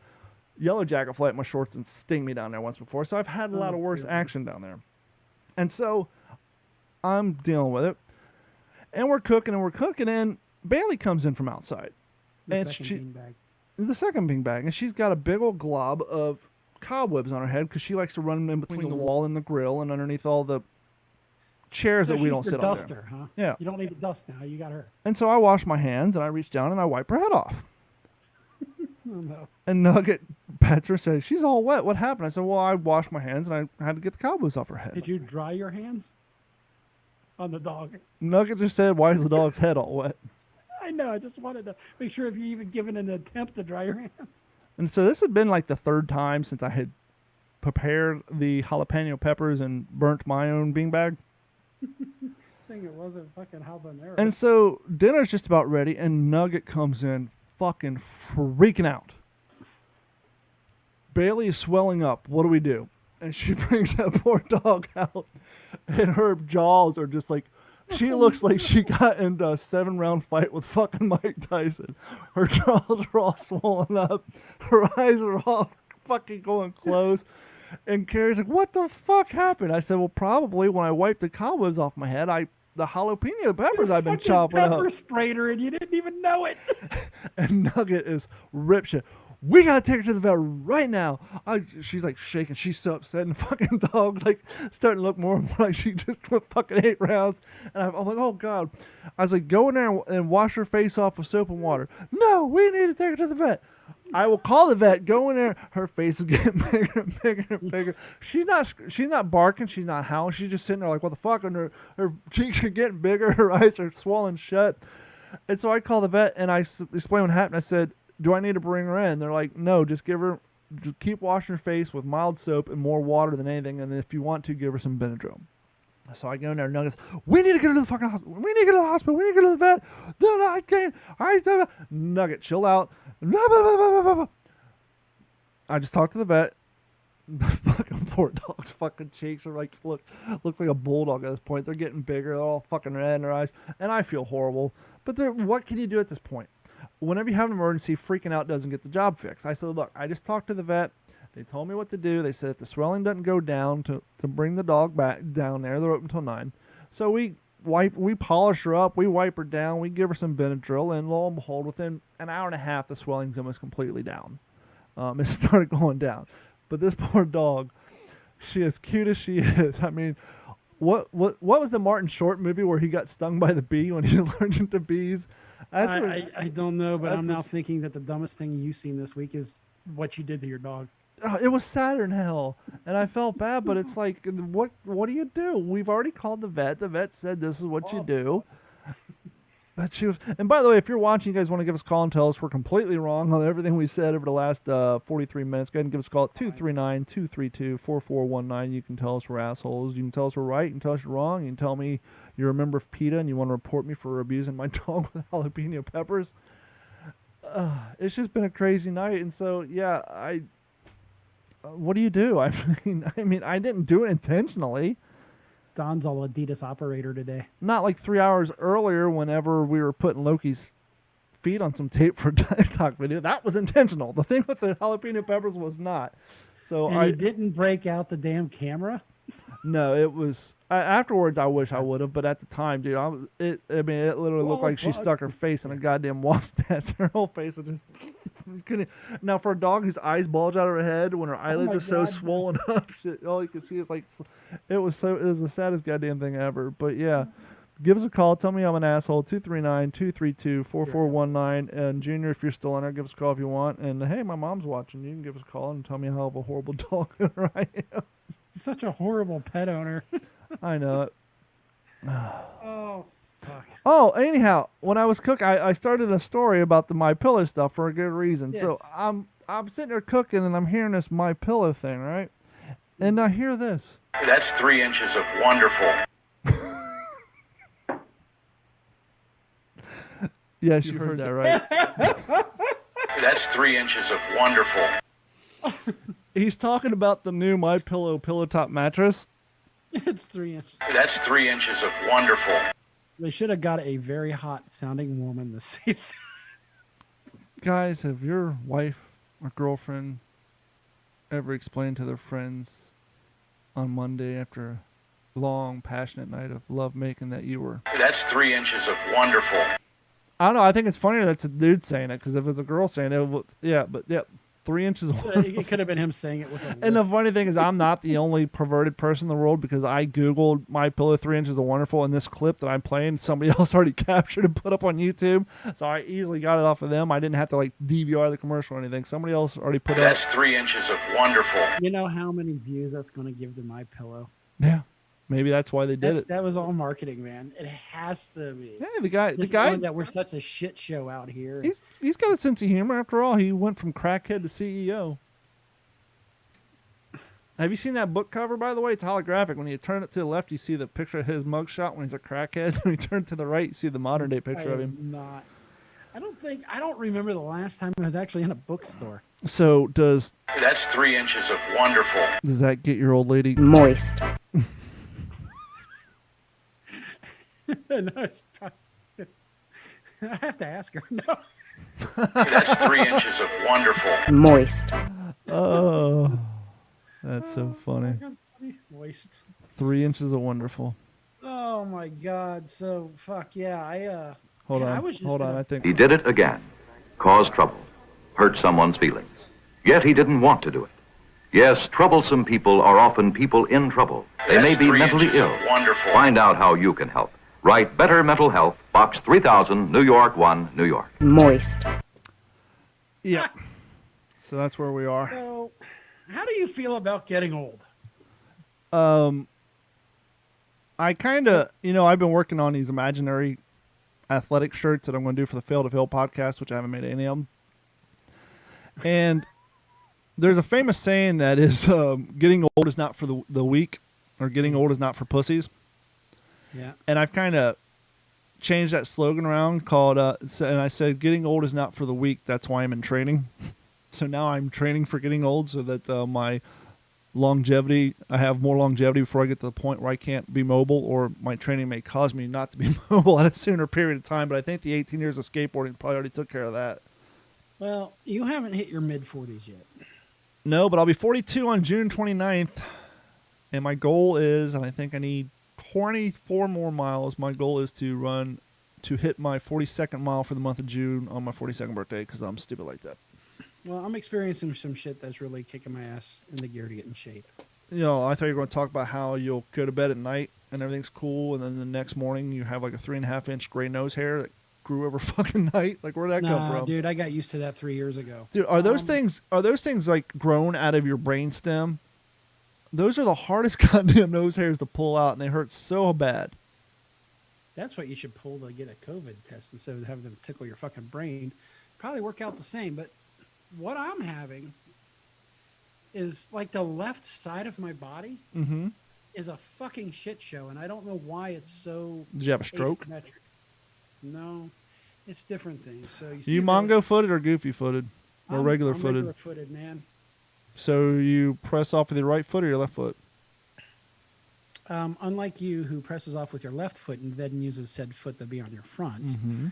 yellow jacket fly at my shorts and sting me down there once before. So I've had a lot of worse action down there. And so I'm dealing with it. And we're cooking and Bailey comes in from outside. The second beanbag. And she's got a big old glob of cobwebs on her head because she likes to run in between the wall and the grill and underneath all the chairs that we don't sit on there. Huh? Yeah. You don't need to dust now. You got her. And so I wash my hands and I reach down and I wipe her head off. Oh, no. And Nugget pets her and says, she's all wet. What happened? I said, well, I washed my hands and I had to get the cobwebs off her head. Did you dry your hands on the dog? Nugget just said, why is the dog's head all wet? I know. I just wanted to make sure if you even given an attempt to dry your hands. And so this had been like the third time since I had prepared the jalapeno peppers and burnt my own beanbag. Thing it wasn't fucking habanero. And so dinner's just about ready, and Nugget comes in fucking freaking out. Bailey is swelling up. What do we do? And she brings that poor dog out, and her jaws are just like, she looks like she got into a 7-round fight with fucking Mike Tyson. Her jaws are all swollen up. Her eyes are all fucking going closed. And Carrie's like, what the fuck happened? I said, well, probably when I wiped the cobwebs off my head, the jalapeno peppers I've been chopping up. Pepper sprayed her and you didn't even know it. And Nugget is rip shit. We gotta take her to the vet right now. She's like shaking. She's so upset. And the fucking dog's like starting to look more and more like she just went fucking 8 rounds. And I'm like, oh God. I was like, go in there and wash her face off with soap and water. No, we need to take her to the vet. I will call the vet. Go in there. Her face is getting bigger and bigger and bigger. She's not barking. She's not howling. She's just sitting there like, what the fuck? And her cheeks are getting bigger. Her eyes are swollen shut. And so I call the vet and I explain what happened. I said, do I need to bring her in? They're like, no, just keep washing her face with mild soap and more water than anything. And if you want to, give her some Benadryl. So I go in there and Nuggets, we need to get her to the fucking hospital. We need to get her to the hospital. We need to get her to the vet. No, I can't. All right, Nugget, chill out. I just talked to the vet. The fucking poor dog's fucking cheeks are like, looks like a bulldog at this point. They're getting bigger. They're all fucking red in their eyes. And I feel horrible. But what can you do at this point? Whenever you have an emergency, freaking out doesn't get the job fixed. I said, look, I just talked to the vet. They told me what to do. They said if the swelling doesn't go down to bring the dog back down there, they're open until 9. So we polish her up, we wipe her down, we give her some Benadryl, and lo and behold, within an hour and a half, the swelling's almost completely down. It started going down. But this poor dog, she as cute as she is. I mean, what was the Martin Short movie where he got stung by the bee when he allergic to bees? I don't know, but I'm now thinking that the dumbest thing you've seen this week is what you did to your dog. It was sadder than hell, and I felt bad, but it's like, what do you do? We've already called the vet. The vet said this is what you do. But and by the way, if you're watching, you guys want to give us a call and tell us we're completely wrong on everything we said over the last 43 minutes, go ahead and give us a call at 239-232-4419. You can tell us we're assholes. You can tell us we're right. You can tell us you're wrong. You can tell me you're a member of PETA and you want to report me for abusing my dog with jalapeno peppers. It's just been a crazy night, and so, yeah, what do you do? I mean, I didn't do it intentionally. Don's all Adidas operator today. Not like 3 hours earlier whenever we were putting Loki's feet on some tape for a TikTok video. That was intentional. The thing with the jalapeno peppers was not. So And you didn't break out the damn camera? No, it was afterwards. I wish I would have, but at the time, dude, it literally looked like she stuck her face in a goddamn wasp nest. Her whole face was just couldn't. Now, for a dog whose eyes bulge out of her head when her eyelids are so swollen up, shit, all you can see is like it was the saddest goddamn thing ever. But yeah, give us a call. Tell me I'm an asshole. 239-232-4419. And Junior, if you're still on there, give us a call if you want. And hey, my mom's watching. You can give us a call and tell me how of a horrible dog owner I am. You're such a horrible pet owner. I know it. Oh, fuck. Oh, anyhow, when I was cooking, I started a story about the My Pillow stuff for a good reason. Yes. So I'm sitting there cooking and I'm hearing this My Pillow thing, right? And I hear this. That's 3 inches of wonderful. Yes, you heard that right. That's 3 inches of wonderful. He's talking about the new My Pillow pillow top mattress. It's 3 inches. That's 3 inches of wonderful. They should have got a very hot sounding woman to say that. Guys, have your wife or girlfriend ever explained to their friends on Monday after a long, passionate night of love making that you were... That's 3 inches of wonderful. I don't know. I think it's funnier that's a dude saying it, because if it's a girl saying it, yeah, 3 inches of It could have been him saying it with a And the lisp. funny thing is, I'm not the only perverted person in the world, because I Googled My Pillow 3 inches of wonderful, and this clip that I'm playing, somebody else already captured and put up on YouTube. So I easily got it off of them. I didn't have to like DVR the commercial or anything. Somebody else already put it up. That's 3 inches of wonderful. You know how many views that's going to give to My Pillow? Yeah, maybe that's why they did it. That was all marketing, man. It has to be. Yeah, the guy, Just knowing that we're such a shit show out here. he's got a sense of humor. After all, he went from crackhead to CEO. Have you seen that book cover, by the way? It's holographic. When you turn it to the left, you see the picture of his mugshot when he's a crackhead. When you turn to the right, you see the modern day picture of him. Not. I don't remember the last time I was actually in a bookstore. So does That's 3 inches of wonderful. that get your old lady Moist. No, it's probably- I have to ask her. No. That's 3 inches of wonderful. Moist. Oh, that's so funny. Moist. 3 inches of wonderful. Oh my God. So fuck yeah. Hold Yeah, I on. was just Hold on. gonna- I think He did it again. Caused trouble. Hurt someone's feelings. Yet he didn't want to do it. Yes, troublesome people are often people in trouble. They may That's be 3 mentally inches of ill. wonderful. Find out how you can help. Write Better Mental Health, Box 3000, New York 1, New York. Moist. yeah. So that's where we are. So, how do you feel about getting old? I kind of, I've been working on these imaginary athletic shirts that I'm going to do for the Fail to Fail podcast, which I haven't made any of them. And there's a famous saying that is, getting old is not for the weak, or getting old is not for pussies. Yeah. And I've kind of changed that slogan around and I said, getting old is not for the weak. That's why I'm in training. So now I'm training for getting old so that my longevity, I have more longevity before I get to the point where I can't be mobile, or my training may cause me not to be mobile at a sooner period of time. But I think the 18 years of skateboarding probably already took care of that. Well, you haven't hit your mid-40s yet. No, but I'll be 42 on June 29th. And my goal is, and I think I need 24 more miles. My goal is to hit my 42nd mile for the month of June on my 42nd birthday, because I'm stupid like that. Well, I'm experiencing some shit that's really kicking my ass in the gear to get in shape. I thought you were going to talk about how you'll go to bed at night and everything's cool, and then the next morning you have like a 3.5-inch gray nose hair that grew over fucking night. Like, where'd that come from? Dude, I got used to that 3 years ago. Dude, are those things like grown out of your brain stem? Those are the hardest goddamn nose hairs to pull out, and they hurt so bad. That's what you should pull to get a COVID test instead of having them tickle your fucking brain. Probably work out the same, but what I'm having is like the left side of my body Mm-hmm. is a fucking shit show, and I don't know why it's so Did you have a stroke? asymmetric. No, it's different things. So you, see You this- mongo footed or goofy footed? Or I'm- regular I'm footed? Regular footed, man. So you press off with your right foot or your left foot? Unlike you, who presses off with your left foot and then uses said foot to be on your front, Mm-hmm.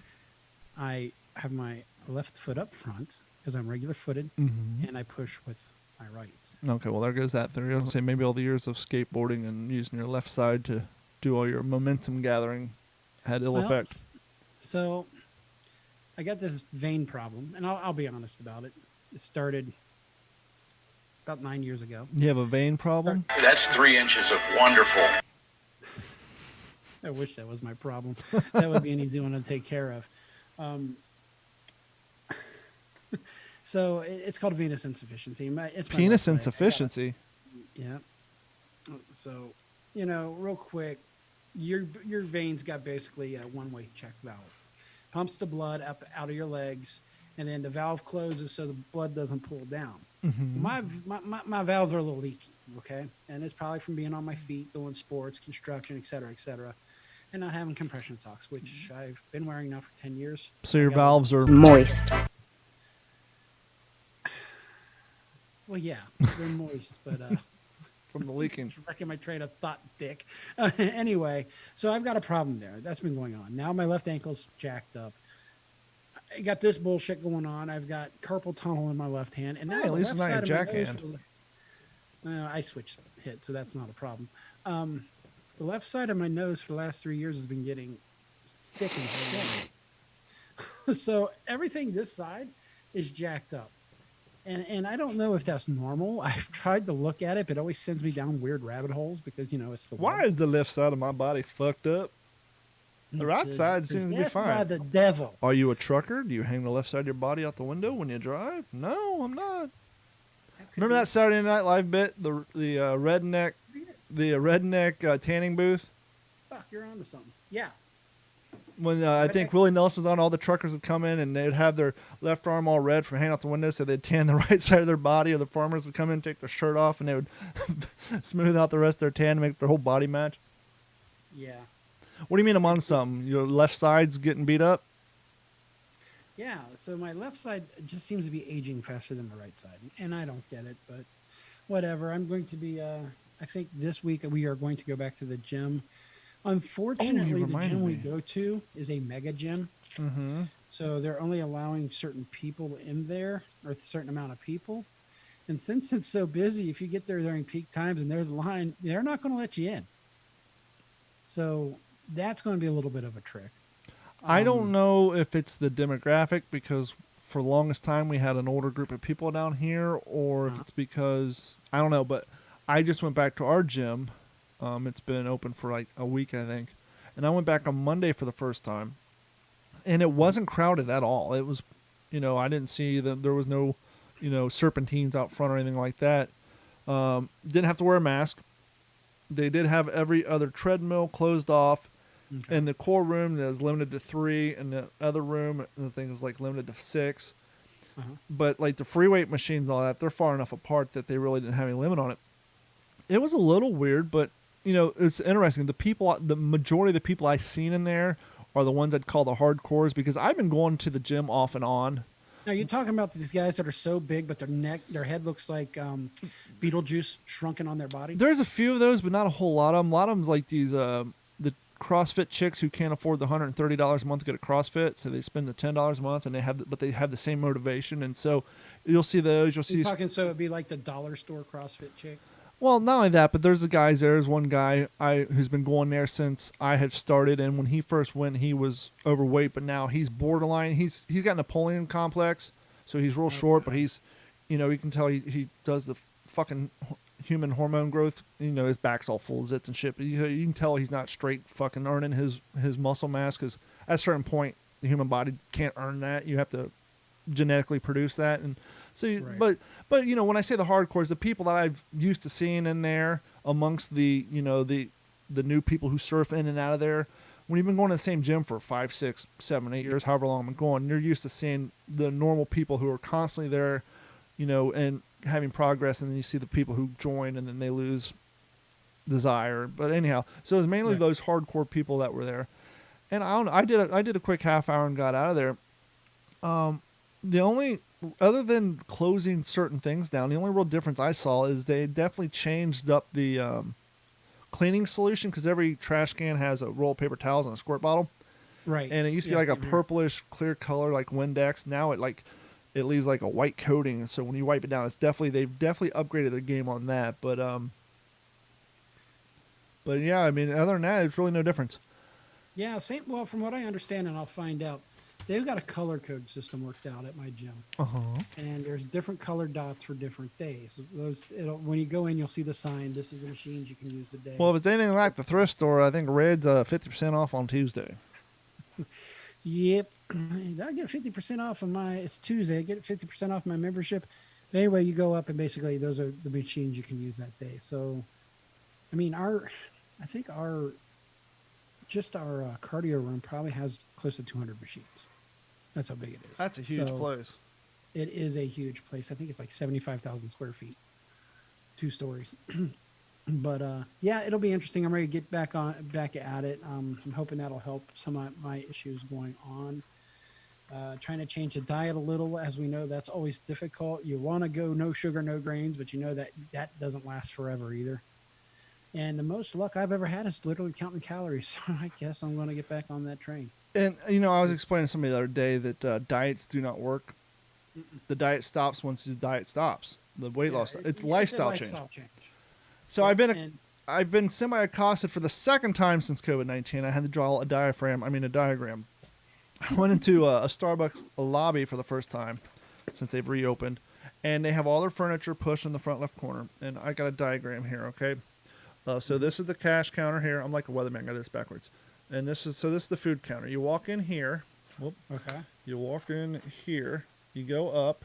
I have my left foot up front because I'm regular footed, Mm-hmm. and I push with my right. Okay, well there goes that theory. I was gonna say maybe all the years of skateboarding and using your left side to do all your momentum gathering had ill Well, effect. So I got this vein problem, and I'll be honest about it. It started about 9 years ago. You have a vein problem? That's 3 inches of wonderful. I wish that was my problem. That would be an easy one to take care of. So it's called venous insufficiency. It's my Penis left leg. insufficiency. Yeah. So, real quick, your veins got basically a one-way check valve. Pumps the blood up out of your legs, and then the valve closes so the blood doesn't pull down. Mm-hmm. My valves are a little leaky, okay? And it's probably from being on my feet, doing sports, construction, et cetera, and not having compression socks, which I've been wearing now for 10 years. So your I got- valves are Moist. Well, yeah, they're moist, but from the leaking. wrecking my train of thought, dick. Anyway, so I've got a problem there. That's been going on. Now my left ankle's jacked up. I got this bullshit going on. I've got carpal tunnel in my left hand, and now Hey, at the least it's left not your side of my jack nose hand. I switched hit, so that's not a problem. The left side of my nose for the last 3 years has been getting thick and thin. So everything this side is jacked up. And I don't know if that's normal. I've tried to look at it, but it always sends me down weird rabbit holes because, it's the Why web. is the left side of my body fucked up? The right side seems to be That's by fine. the devil. Are you a trucker? Do you hang the left side of your body out the window when you drive? No, I'm not. Remember that Saturday Night Live bit, the redneck tanning booth, Fuck, you're onto something. Yeah. when I think Willie Nelson's on, all the truckers would come in and they'd have their left arm all red from hanging out the window, so they'd tan the right side of their body, or the farmers would come in and take their shirt off and they would smooth out the rest of their tan to make their whole body match. Yeah. What do you mean I'm on something? Your left side's getting beat up? Yeah. So my left side just seems to be aging faster than my right side. And I don't get it, but whatever. I'm going to be, I think this week we are going to go back to the gym. Unfortunately, the reminded gym we me. go to is a mega gym. Mm-hmm. So they're only allowing certain people in there, or a certain amount of people. And since it's so busy, if you get there during peak times and there's a line, they're not going to let you in. So that's going to be a little bit of a trick. I don't know if it's the demographic, because for the longest time we had an older group of people down here, or if it's because, I don't know, but I just went back to our gym. It's been open for like a week, I think. And I went back on Monday for the first time. And it wasn't crowded at all. It was, I didn't see that there was no, serpentines out front or anything like that. Didn't have to wear a mask. They did have every other treadmill closed off. Okay. In the core room, that was limited to 3. And the other room, the thing was like limited to 6. Uh-huh. But like the free weight machines, and all that, they're far enough apart that they really didn't have any limit on it. It was a little weird, but it's interesting. The majority of the people I've seen in there are the ones I'd call the hardcores, because I've been going to the gym off and on. Now you're talking about these guys that are so big, but their head looks like Beetlejuice shrunken on their body. There's a few of those, but not a whole lot of them. A lot of them's like these the CrossFit chicks who can't afford the $130 a month to go to CrossFit, so they spend the $10 a month, and they have the same motivation. And so you'll see those. You'll see. You're talking, so it'd be like the dollar store CrossFit chick. Well, not only that, but there's the guys there. There's one guy who's been going there since I had started, and when he first went, he was overweight, but now he's borderline. He's got Napoleon complex, so he's real short, but he's, you can tell he does the fucking human hormone growth. His back's all full of zits and shit, but you can tell he's not straight fucking earning his muscle mass, because at a certain point, the human body can't earn that. You have to genetically produce that, and so Right. but when I say the hardcores, the people that I've used to seeing in there amongst the the new people who surf in and out of there, when you've been going to the same gym for 5, 6, 7, 8 years, however long I'm going, you're used to seeing the normal people who are constantly there, and having progress, and then you see the people who join and then they lose desire. But anyhow, so it was mainly Right. those hardcore people that were there. And I don't know, I did a quick half hour and got out of there. The only, other than closing certain things down, the only real difference I saw is they definitely changed up the cleaning solution, because every trash can has a roll of paper towels and a squirt bottle. Right. And it used to be Yeah, like a same here. purplish clear color like Windex. Now it leaves like a white coating. So when you wipe it down, they've definitely upgraded their game on that. But yeah, I mean, other than that, it's really no difference. Yeah, same. Well, from what I understand, and I'll find out, they've got a color code system worked out at my gym, and there's different color dots for different days. When you go in, you'll see the sign. This is the machines you can use today. Well, if it's anything like the thrift store, I think red's 50% off on Tuesday. Yep, I get 50% off of my. It's Tuesday. I get 50% off my membership. But anyway, you go up, and basically those are the machines you can use that day. So, I mean, I think our cardio room probably has close to 200 machines. That's how big it is. That's a huge So, place. It is a huge place. I think it's like 75,000 square feet, 2 stories. But yeah, it'll be interesting. I'm ready to get back at it. I'm hoping that'll help some of my issues going on. Trying to change the diet a little. As we know, that's always difficult. You want to go no sugar, no grains, but you know that doesn't last forever either. And the most luck I've ever had is literally counting calories. So I guess I'm going to get back on that train. And I was explaining to somebody the other day that diets do not work. The diet stops once the diet stops. The weight loss. It's a lifestyle change. So Yeah, I've been semi-accosted for the second time since COVID-19. I had to draw a diagram. I went into a Starbucks lobby for the first time since they've reopened, and they have all their furniture pushed in the front left corner. And I got a diagram here, okay? So this is the cash counter here. I'm like a weatherman. I got this backwards. And this is the food counter. You walk in here. Whoop. Okay. You walk in here. You go up.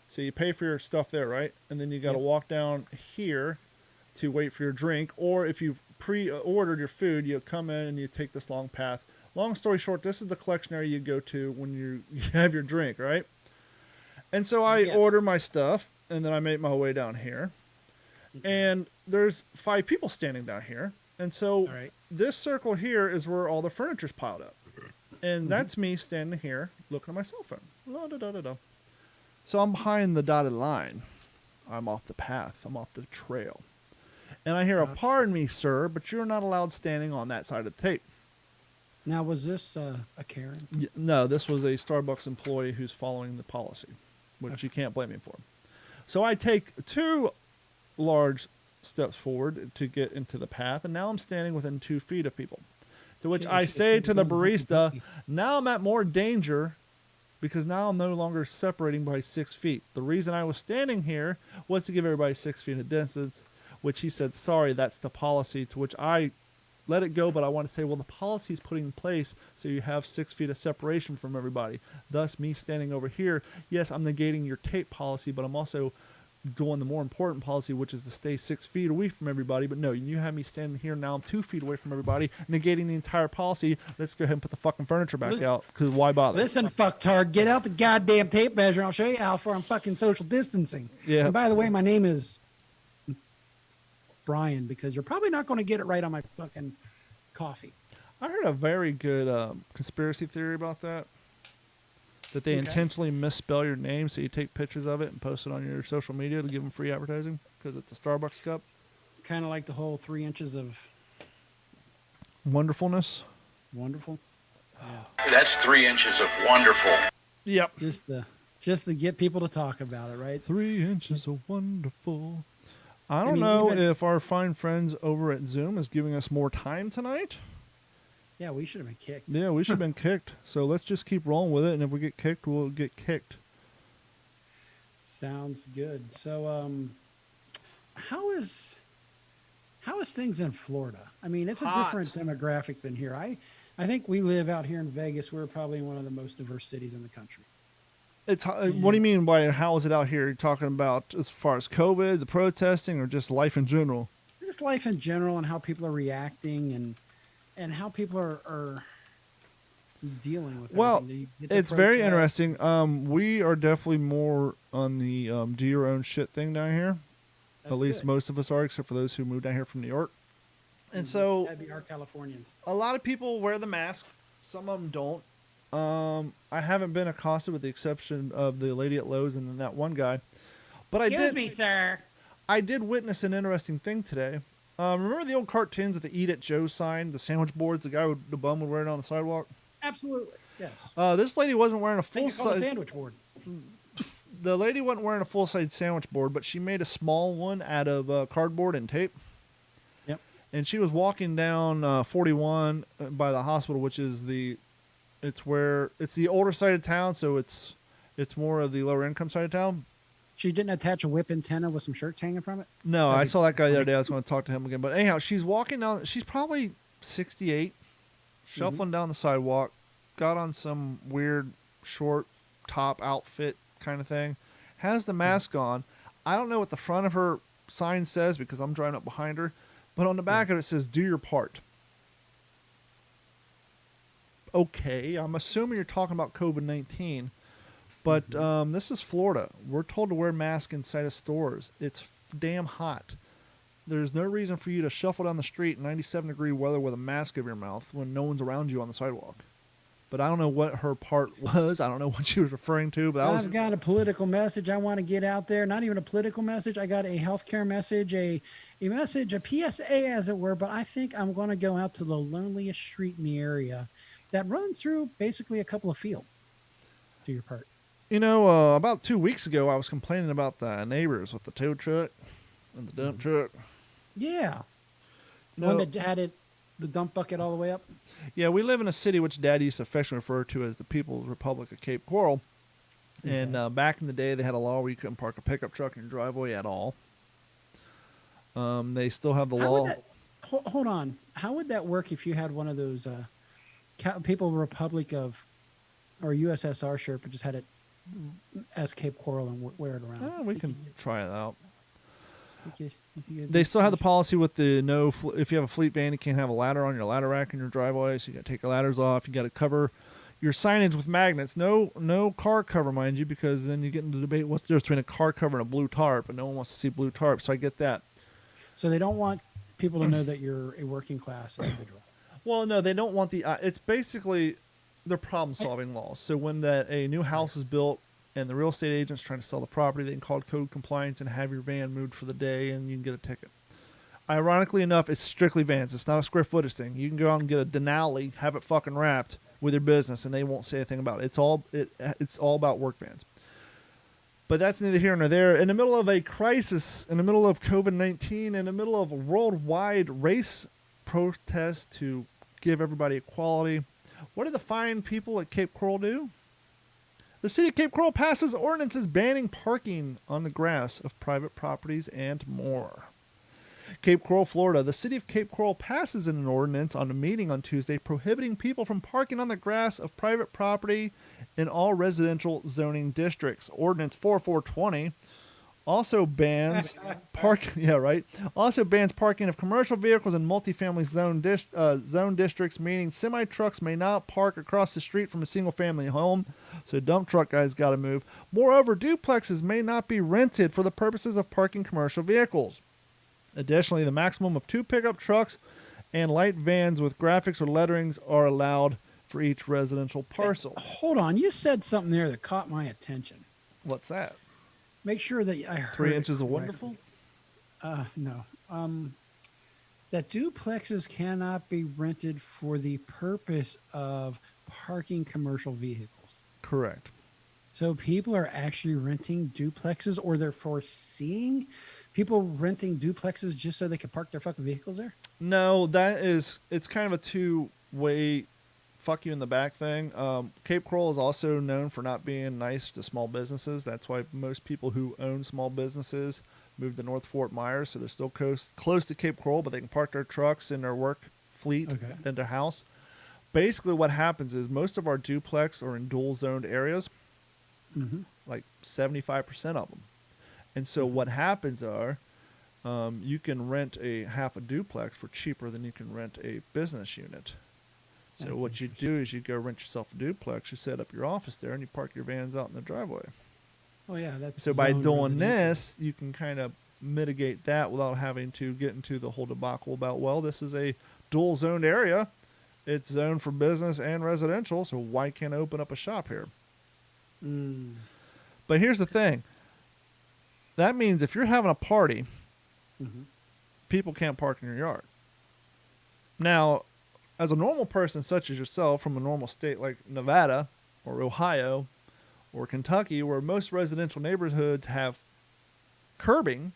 So you pay for your stuff there, right? And then you got to walk down here to wait for your drink. Or if you've pre-ordered your food, you come in and you take this long path. Long story short, this is the collection area you go to when you have your drink, right? And so I order my stuff, and then I make my way down here. And there's 5 people standing down here. And so this circle here is where all the furniture's piled up. And that's me standing here looking at my cell phone. La-da-da-da-da. So I'm behind the dotted line. I'm off the path. I'm off the trail. And I hear pardon me, sir, but you're not allowed standing on that side of the tape. Now, was this a Karen? No, this was a Starbucks employee who's following the policy, which you can't blame me for. So I take 2 large steps forward to get into the path, and now I'm standing within 2 feet of people. To which I say to the barista, now I'm at more danger because now I'm no longer separating by 6 feet. The reason I was standing here was to give everybody 6 feet of distance, which he said, sorry, that's the policy, to which I let it go, but I want to say, well, the policy is put in place so you have 6 feet of separation from everybody. Thus, me standing over here, yes, I'm negating your tape policy, but I'm also doing the more important policy, which is to stay 6 feet away from everybody. But no, you have me standing here, now I'm 2 feet away from everybody, negating the entire policy. Let's go ahead and put the fucking furniture back out, because why bother? Listen, fucktard, get out the goddamn tape measure. I'll show you how far I'm fucking social distancing. Yeah. And by the way, my name is Brian, because you're probably not going to get it right on my fucking coffee. I heard a very good conspiracy theory about that. That they intentionally misspell your name so you take pictures of it and post it on your social media to give them free advertising because it's a Starbucks cup. Kind of like the whole 3 inches of Wonderfulness. wonderful. That's 3 inches of wonderful. Yep. Just to get people to talk about it, right? 3 inches of wonderful. I don't mean, know even- if our fine friends over at Zoom is giving us more time tonight. Yeah, we should have been kicked. Yeah, we should have been kicked. So let's just keep rolling with it, and if we get kicked, we'll get kicked. Sounds good. So, how is things in Florida? I mean, it's a Hot. different demographic than here. I think we live out here in Vegas. We're probably one of the most diverse cities in the country. It's what do you mean by how is it out here? You're talking about as far as COVID, the protesting, or just life in general? Just life in general and how people are reacting and how people are dealing with Well, everything. Do you get to it's very protest? interesting. We are definitely more on the do your own shit thing down here. That's At least good. most of us are, except for those who moved down here from New York. And so That'd be our Californians. a lot of people wear the mask. Some of them don't. I haven't been accosted with the exception of the lady at Lowe's and then that one guy. But Excuse me, sir. I did witness an interesting thing today. Remember the old cartoons with the Eat at Joe sign, the sandwich boards, the guy with the bum would wear it on the sidewalk? Absolutely. Yes. This lady wasn't wearing a I think full it's called a size. sandwich board. The lady wasn't wearing a full size sandwich board, but she made a small one out of cardboard and tape. Yep. And she was walking down 41 by the hospital, which is it's the older side of town, so it's more of the lower income side of town. She didn't attach a whip antenna with some shirts hanging from it. No, I That'd be saw that guy the other funny. day. I was going to talk to him again. But anyhow, she's walking down. She's probably 68, shuffling down the sidewalk. Got on some weird short top outfit kind of thing. Has the mask on. I don't know what the front of her sign says because I'm driving up behind her. But on the back of it says, "Do your part." Okay, I'm assuming you're talking about COVID-19. But this is Florida. We're told to wear masks inside of stores. It's damn hot. There's no reason for you to shuffle down the street in 97-degree weather with a mask over your mouth when no one's around you on the sidewalk. But I don't know what her part was. I don't know what she was referring to. But I've got a political message I want to get out there. Not even a political message. I got a healthcare message, a message, a PSA, as it were. But I think I'm going to go out to the loneliest street in the area that runs through basically a couple of fields. Do your part. You know, about 2 weeks ago, I was complaining about the neighbors with the tow truck and the dump truck. Yeah. The No. one that had the dump bucket all the way up. Yeah, we live in a city which Dad used to affectionately refer to as the People's Republic of Cape Coral. And back in the day, they had a law where you couldn't park a pickup truck in your driveway at all. They still have the How law. would that, hold on. How would that work if you had one of those People Republic of or USSR shirt, but just had it as Cape Coral and wear it around? We can try it out. They They still have the policy with the if you have a fleet van, you can't have a ladder on your ladder rack in your driveway, so you got to take your ladders off. You got to cover your signage with magnets. No car cover, mind you, because then you get into debate what's the difference between a car cover and a blue tarp, and no one wants to see blue tarp. So I get that. So they don't want people to know that you're a working class individual. Well, no, they don't want the. It's basically they're problem-solving laws. So when a new house is built and the real estate agent's trying to sell the property, they can call code compliance and have your van moved for the day, and you can get a ticket. Ironically enough, it's strictly vans. It's not a square footage thing. You can go out and get a Denali, have it fucking wrapped with your business, and they won't say anything about it. It's all about work vans. But that's neither here nor there. In the middle of a crisis, in the middle of COVID-19, in the middle of a worldwide race protest to give everybody equality, what do the fine people at Cape Coral do? The city of Cape Coral passes ordinances banning parking on the grass of private properties and more. Cape Coral, Florida. The city of Cape Coral passes an ordinance on a meeting on Tuesday prohibiting people from parking on the grass of private property in all residential zoning districts. Ordinance 4420 also bans Also bans parking of commercial vehicles in multifamily zone districts, meaning semi-trucks may not park across the street from a single-family home, so dump truck guys got to move. Moreover, duplexes may not be rented for the purposes of parking commercial vehicles. Additionally, the maximum of 2 pickup trucks and light vans with graphics or letterings are allowed for each residential parcel. Hold on. You said something there that caught my attention. What's that? Make sure that I heard 3 it inches of correctly. wonderful? No. That duplexes cannot be rented for the purpose of parking commercial vehicles. Correct. So people are actually renting duplexes, or they're foreseeing people renting duplexes just so they can park their fucking vehicles there? No, it's kind of a two-way fuck you in the back thing. Cape Coral is also known for not being nice to small businesses. That's why most people who own small businesses move to North Fort Myers, so they're still close to Cape Coral, but they can park their trucks in their work fleet in their house. Basically what happens is most of our duplex are in dual zoned areas, like 75% of them. And so what happens are you can rent a half a duplex for cheaper than you can rent a business unit. So That's what you do is you go rent yourself a duplex, you set up your office there, and you park your vans out in the driveway. Oh yeah, that's So by zone doing residential. this, you can kind of mitigate that without having to get into the whole debacle about, well, this is a dual zoned area. It's zoned for business and residential, so why can't I open up a shop here? But here's the thing. That means if you're having a party, people can't park in your yard. Now, as a normal person such as yourself from a normal state like Nevada or Ohio or Kentucky, where most residential neighborhoods have curbing,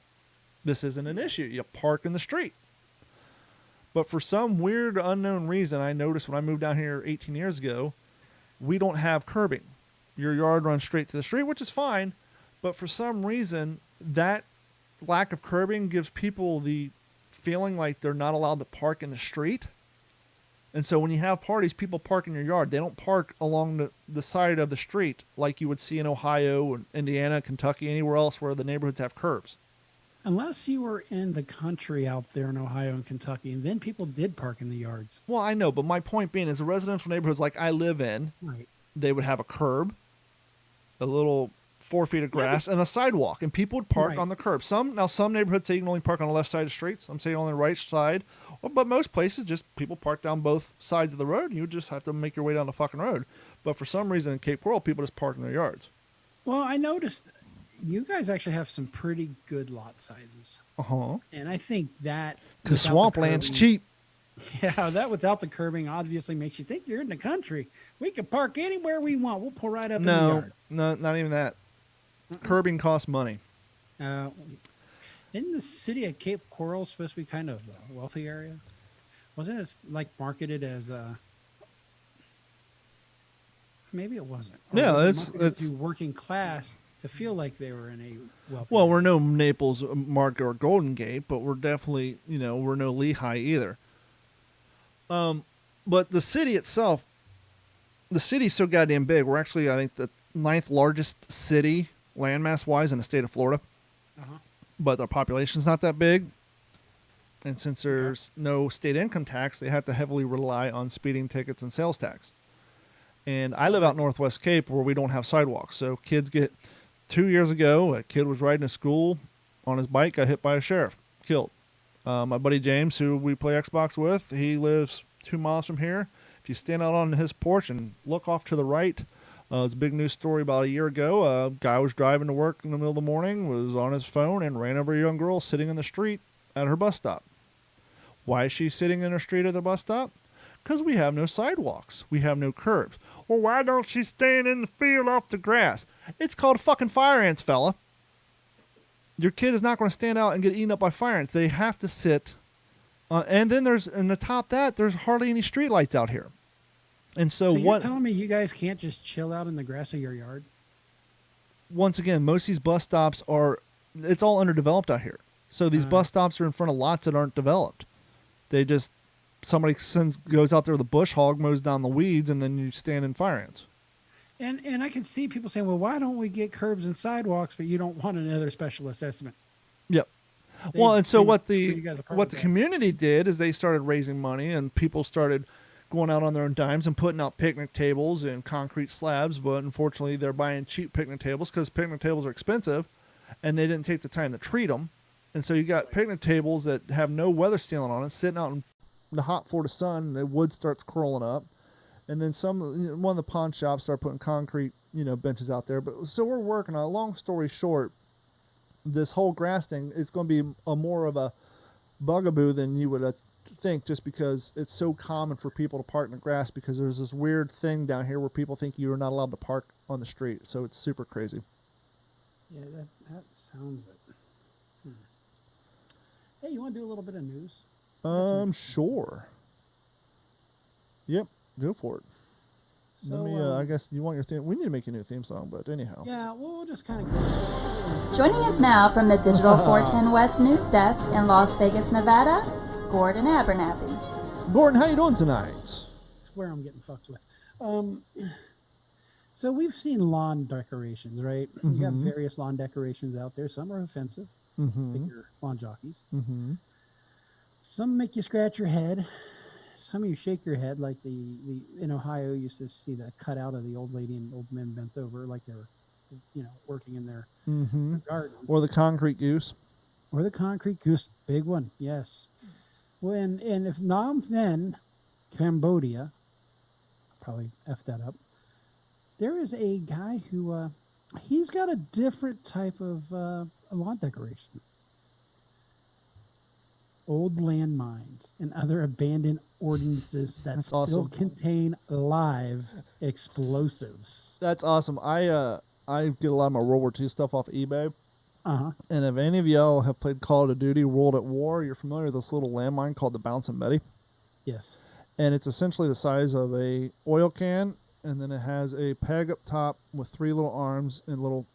this isn't an issue. You park in the street. But for some weird unknown reason, I noticed when I moved down here 18 years ago, we don't have curbing. Your yard runs straight to the street, which is fine. But for some reason, that lack of curbing gives people the feeling like they're not allowed to park in the street. And so when you have parties, people park in your yard. They don't park along the side of the street like you would see in Ohio or Indiana, Kentucky, anywhere else where the neighborhoods have curbs. Unless you were in the country out there in Ohio and Kentucky, and then people did park in the yards. Well, I know, but my point being is the residential neighborhoods like I live in, Right. they would have a curb, a little 4 feet of grass, and a sidewalk, and people would park Right. on the curb. Some neighborhoods say you can only park on the left side of the street. Some say on the right side. But most places, just people park down both sides of the road, and you just have to make your way down the fucking road. But for some reason in Cape Coral, people just park in their yards. Well, I noticed you guys actually have some pretty good lot sizes. Uh-huh. And I think that... Because without the swampland's curbing- cheap. Yeah, that without the curbing obviously makes you think you're in the country. We can park anywhere we want. We'll pull right up in the No, yard. no, not even that. Curbing costs money. Isn't the city of Cape Coral supposed to be kind of a wealthy area? Wasn't it like marketed as maybe it wasn't. Or Yeah, was it it's- marketed it's- to working class to feel like they were in a wealthy Well, area. we're no Naples, Mark, or Golden Gate, but we're definitely, we're no Lehigh either. But the city itself, the city's so goddamn big. We're actually, I think, the 9th largest city landmass-wise in the state of Florida. Uh-huh. But the population's not that big. And since there's no state income tax, they have to heavily rely on speeding tickets and sales tax. And I live out Northwest Cape where we don't have sidewalks. So kids get... 2 years ago, a kid was riding to school on his bike, got hit by a sheriff, killed. My buddy James, who we play Xbox with, he lives 2 miles from here. If you stand out on his porch and look off to the right, it's a big news story about a year ago. A guy was driving to work in the middle of the morning, was on his phone, and ran over a young girl sitting in the street at her bus stop. Why is she sitting in her street at the bus stop? Because we have no sidewalks. We have no curbs. Well, why don't she stand in the field off the grass? It's called fucking fire ants, fella. Your kid is not going to stand out and get eaten up by fire ants. They have to sit. And then and the top that, there's hardly any street lights out here. And so you're what? telling me you guys can't just chill out in the grass of your yard? Once again, most of these bus stops it's all underdeveloped out here. So these bus stops are in front of lots that aren't developed. Somebody goes out there with a bush hog, mows down the weeds, and then you stand in fire ants. And I can see people saying, well, why don't we get curbs and sidewalks, but you don't want another special assessment? Yep. They Well, and so treat- what treat the you guys apart what with the that. community did is they started raising money, and people started going out on their own dimes and putting out picnic tables and concrete slabs. But unfortunately, they're buying cheap picnic tables because picnic tables are expensive, and they didn't take the time to treat them. And so you got picnic tables that have no weather sealing on it, sitting out in the hot Florida sun. The wood starts curling up, and then one of the pawn shops started putting concrete, benches out there. But so we're working on a long story short. This whole grass thing is going to be more of a bugaboo than you would think, just because it's so common for people to park in the grass, because there's this weird thing down here where people think you're not allowed to park on the street. So it's super crazy. Yeah, that sounds it. Hey, you want to do a little bit of news? Sure. Yep, go for it. So, Let me, I guess you want your theme. We need to make a new theme song, but anyhow. Yeah, we'll just kind of go. Joining us now from the Digital 410 West News Desk in Las Vegas, Nevada, Gordon Abernathy. Gordon, how you doing tonight? Swear I'm getting fucked with. So we've seen lawn decorations, right? You got various lawn decorations out there. Some are offensive, like your lawn jockeys. Some make you scratch your head. Some of you shake your head, like the in Ohio you used to see the cutout of the old lady and old men bent over, like they were, working in their garden. Or the concrete goose. Or the concrete goose, big one, yes. Well, and if Phnom Penh, Cambodia, probably effed that up. There is a guy who he's got a different type of lawn decoration. old landmines and other abandoned ordnances that That's still awesome. contain live explosives. That's awesome. I get a lot of my World War II stuff off eBay. Uh-huh. And if any of y'all have played Call of Duty World at War, you're familiar with this little landmine called the Bouncing Betty. Yes. And it's essentially the size of a oil can, and then it has a peg up top with 3 little arms and little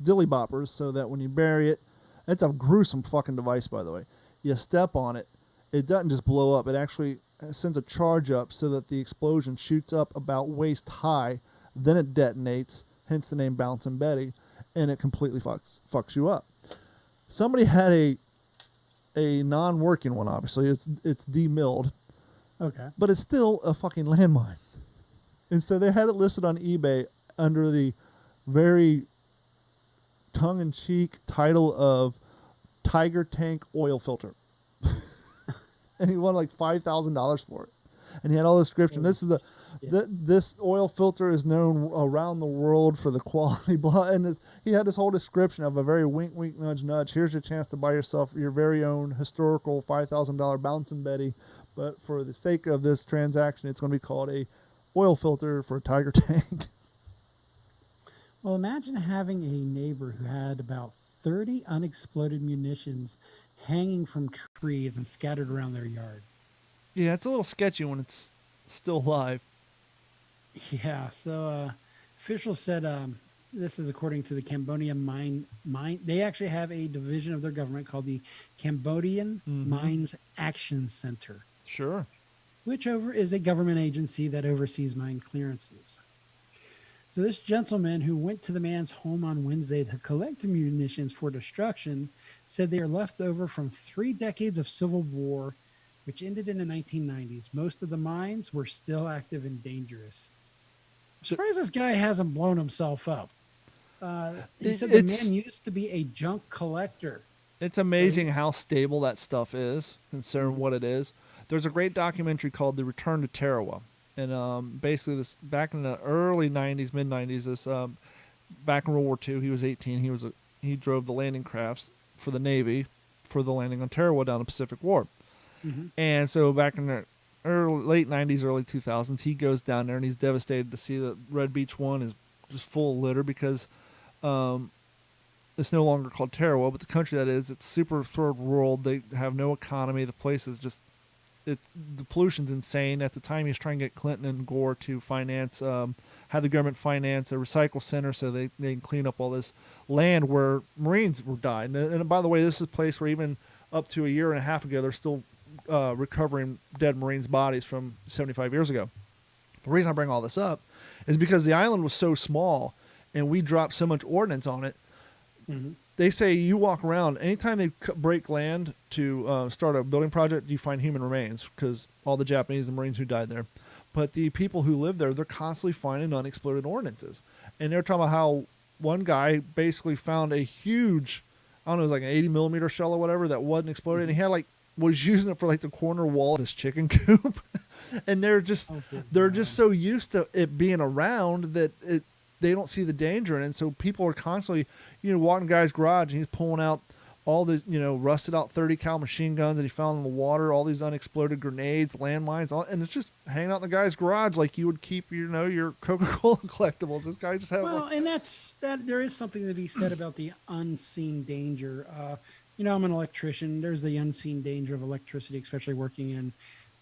dilly boppers, so that when you bury it, it's a gruesome fucking device, by the way. You step on it, it doesn't just blow up. It actually sends a charge up so that the explosion shoots up about waist high, then it detonates, hence the name Bouncing Betty, and it completely fucks you up. Somebody had a non-working one, obviously. It's demilled, Okay. but it's still a fucking landmine. And so they had it listed on eBay under the very tongue-in-cheek title of Tiger Tank Oil Filter. And he won like $5,000 for it. And he had all the description. This is this oil filter is known around the world for the quality blah. And he had this whole description of a very wink, wink, nudge, nudge. Here's your chance to buy yourself your very own historical $5,000 Bouncing Betty. But for the sake of this transaction, it's going to be called a oil filter for a Tiger Tank. Well, imagine having a neighbor who had about 30 unexploded munitions hanging from trees and scattered around their yard. Yeah, it's a little sketchy when it's still live. Yeah, so officials said this is according to the Cambodian mine. They actually have a division of their government called the Cambodian Mines Action Center, Sure. which is a government agency that oversees mine clearances. So this gentleman who went to the man's home on Wednesday to collect munitions for destruction said they are left over from 3 decades of civil war, which ended in the 1990s. Most of the mines were still active and dangerous. I'm surprised this guy hasn't blown himself up. He said the man used to be a junk collector. It's amazing how stable that stuff is, considering what it is. There's a great documentary called The Return to Tarawa. And basically, this back in the early 90s, mid 90s, this back in World War II, he was 18. He drove the landing crafts for the Navy for the landing on Tarawa down the Pacific War. Mm-hmm. And so back in the late 90s, early 2000s, he goes down there and he's devastated to see that Red Beach 1 is just full of litter because it's no longer called Tarawa, but the country that is, it's super third world. They have no economy. The place is just the pollution's insane. At the time, he was trying to get Clinton and Gore to finance, have the government finance a recycle center so they can clean up all this land where Marines were dying. And by the way, this is a place where even up to a year and a half ago, they're still recovering dead Marines' bodies from 75 years ago. The reason I bring all this up is because the island was so small and we dropped so much ordnance on it. Mm-hmm. They say you walk around, anytime they break land to start a building project, you find human remains because all the Japanese and Marines who died there. But the people who live there, they're constantly finding unexploded ordnances. And they're talking about how one guy basically found a huge, I don't know, it was like an 80 millimeter shell or whatever that wasn't exploded. And he had was using it for the corner wall of his chicken coop. And they're just so used to it being around that they don't see the danger in it. And so people are constantly, walking the guy's garage and he's pulling out all the, rusted out 30 cal machine guns that he found in the water, all these unexploded grenades, landmines, and it's just hanging out in the guy's garage like you would keep, your Coca-Cola collectibles. This guy just had and that there is something to be said about the unseen danger. I'm an electrician. There's the unseen danger of electricity, especially working in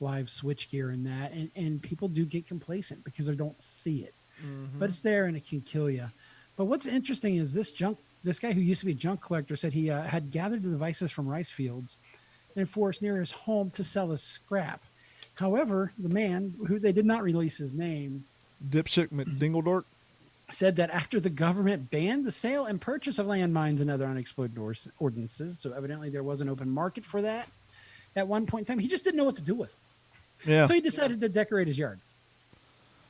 live switchgear and that. And people do get complacent because they don't see it. Mm-hmm. But it's there and it can kill you. But what's interesting is this guy who used to be a junk collector said he had gathered the devices from rice fields and forest near his home to sell as scrap. However, the man, who they did not release his name, Dipshit McDingledork, said that after the government banned the sale and purchase of landmines and other unexploded ordinances, so evidently there was an open market for that at one point in time, he just didn't know what to do with them. Yeah. So he decided to decorate his yard.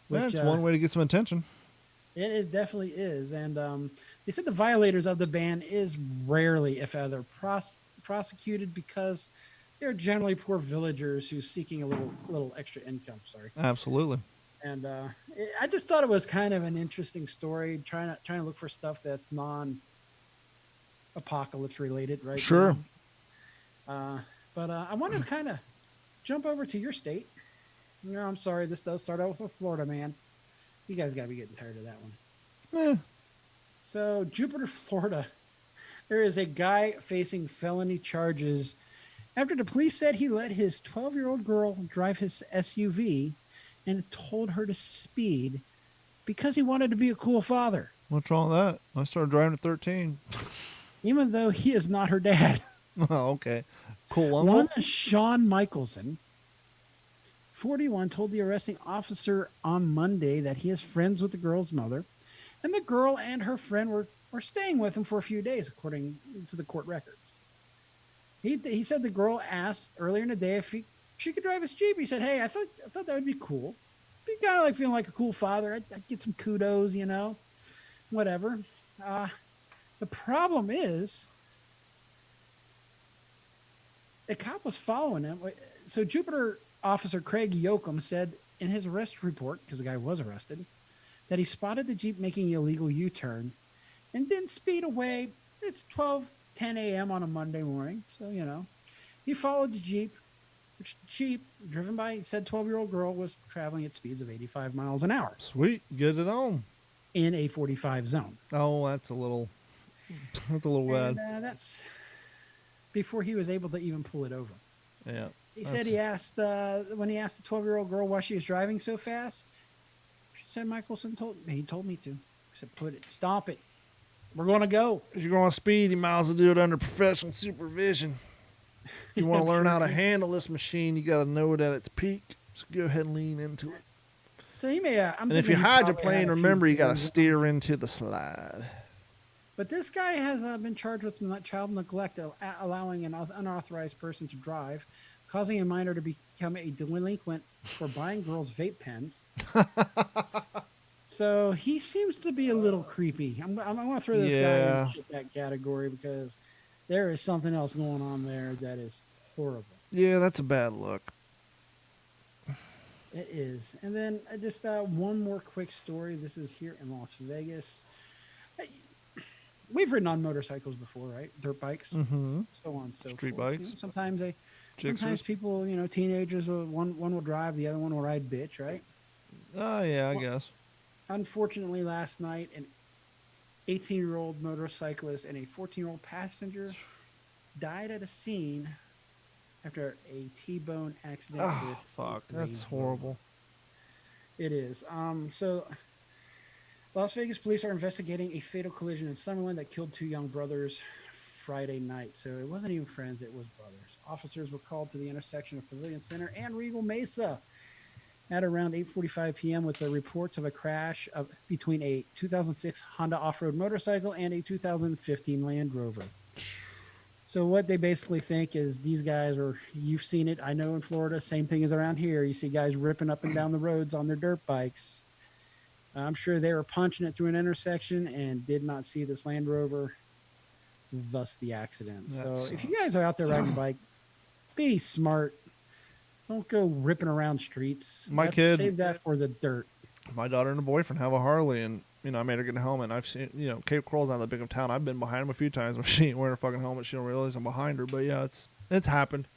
That's one way to get some attention. It definitely is. And they said the violators of the ban is rarely, if ever, prosecuted because they're generally poor villagers who's seeking a little extra income. Sorry. Absolutely. And I just thought it was kind of an interesting story, trying to look for stuff that's non-apocalypse related, right? Sure. But I wanted to kind of jump over to your state. I'm sorry, this does start out with a Florida man. You guys got to be getting tired of that one. Eh, So, Jupiter, Florida, there is a guy facing felony charges after the police said he let his 12-year-old girl drive his SUV and told her to speed because he wanted to be a cool father, what's wrong with that? I started driving at 13. even though he is not her dad. Oh, okay. Cool uncle. One Sean Michelson, 41, told the arresting officer on Monday that he is friends with the girl's mother, and the girl and her friend were staying with him for a few days, according to the court records. He said the girl asked earlier in the day if she could drive his Jeep. He said, "Hey, I thought that would be cool. Be kind of like feeling like a cool father. I'd get some kudos, whatever." The problem is, the cop was following him. So Jupiter officer Craig Yoakum said in his arrest report, because the guy was arrested, that he spotted the Jeep making an illegal U-turn and didn't speed away. It's 12:10 a.m. on a Monday morning. So, he followed the Jeep, which Jeep, driven by said 12-year-old girl, was traveling at speeds of 85 miles an hour Sweet. Get it on. in a 45 zone. Oh, that's a little bad. And that's before he was able to even pull it over. Yeah. He said he asked, when he asked the 12-year-old girl why she was driving so fast, she said Michelson told me to. He said, stop it. We're going to go. If you're going to speed, you might as well do it under professional supervision. If you want to learn how to handle this machine, you got to know it at its peak. So go ahead and lean into it. So he may. And if you hydroplane, remember you got to steer into the slide. But this guy has been charged with child neglect, allowing an unauthorized person to drive, causing a minor to become a delinquent for buying girls' vape pens. So he seems to be a little creepy. I'm going to throw this guy in that category because there is something else going on there that is horrible. Yeah, that's a bad look. It is. And then just one more quick story. This is here in Las Vegas. We've ridden on motorcycles before, right? Dirt bikes, Mm-hmm. so on and so Street forth. bikes. Sometimes people, teenagers, one will drive, the other one will ride bitch, right? Oh, yeah, I guess. Unfortunately, last night, an 18-year-old motorcyclist and a 14-year-old passenger died at a scene after a T-bone accident. Oh, fuck. That's horrible. It is. So, Las Vegas police are investigating a fatal collision in Summerlin that killed two young brothers Friday night. So it wasn't even friends, it was brothers. Officers were called to the intersection of Pavilion Center and Regal Mesa at around 8:45 p.m. with the reports of a crash between a 2006 Honda off-road motorcycle and a 2015 Land Rover. So what they basically think is these guys you've seen it, I know in Florida, same thing as around here. You see guys ripping up and down the roads on their dirt bikes. I'm sure they were punching it through an intersection and did not see this Land Rover, thus the accident. So if you guys are out there riding a bike, be smart. Don't go ripping around streets. Save that for the dirt. My daughter and her boyfriend have a Harley, and I made her get a helmet. I've seen, Cape Coral's not that big of a town. I've been behind them a few times when she ain't wearing a fucking helmet. She don't realize I'm behind her. But yeah, it's happened.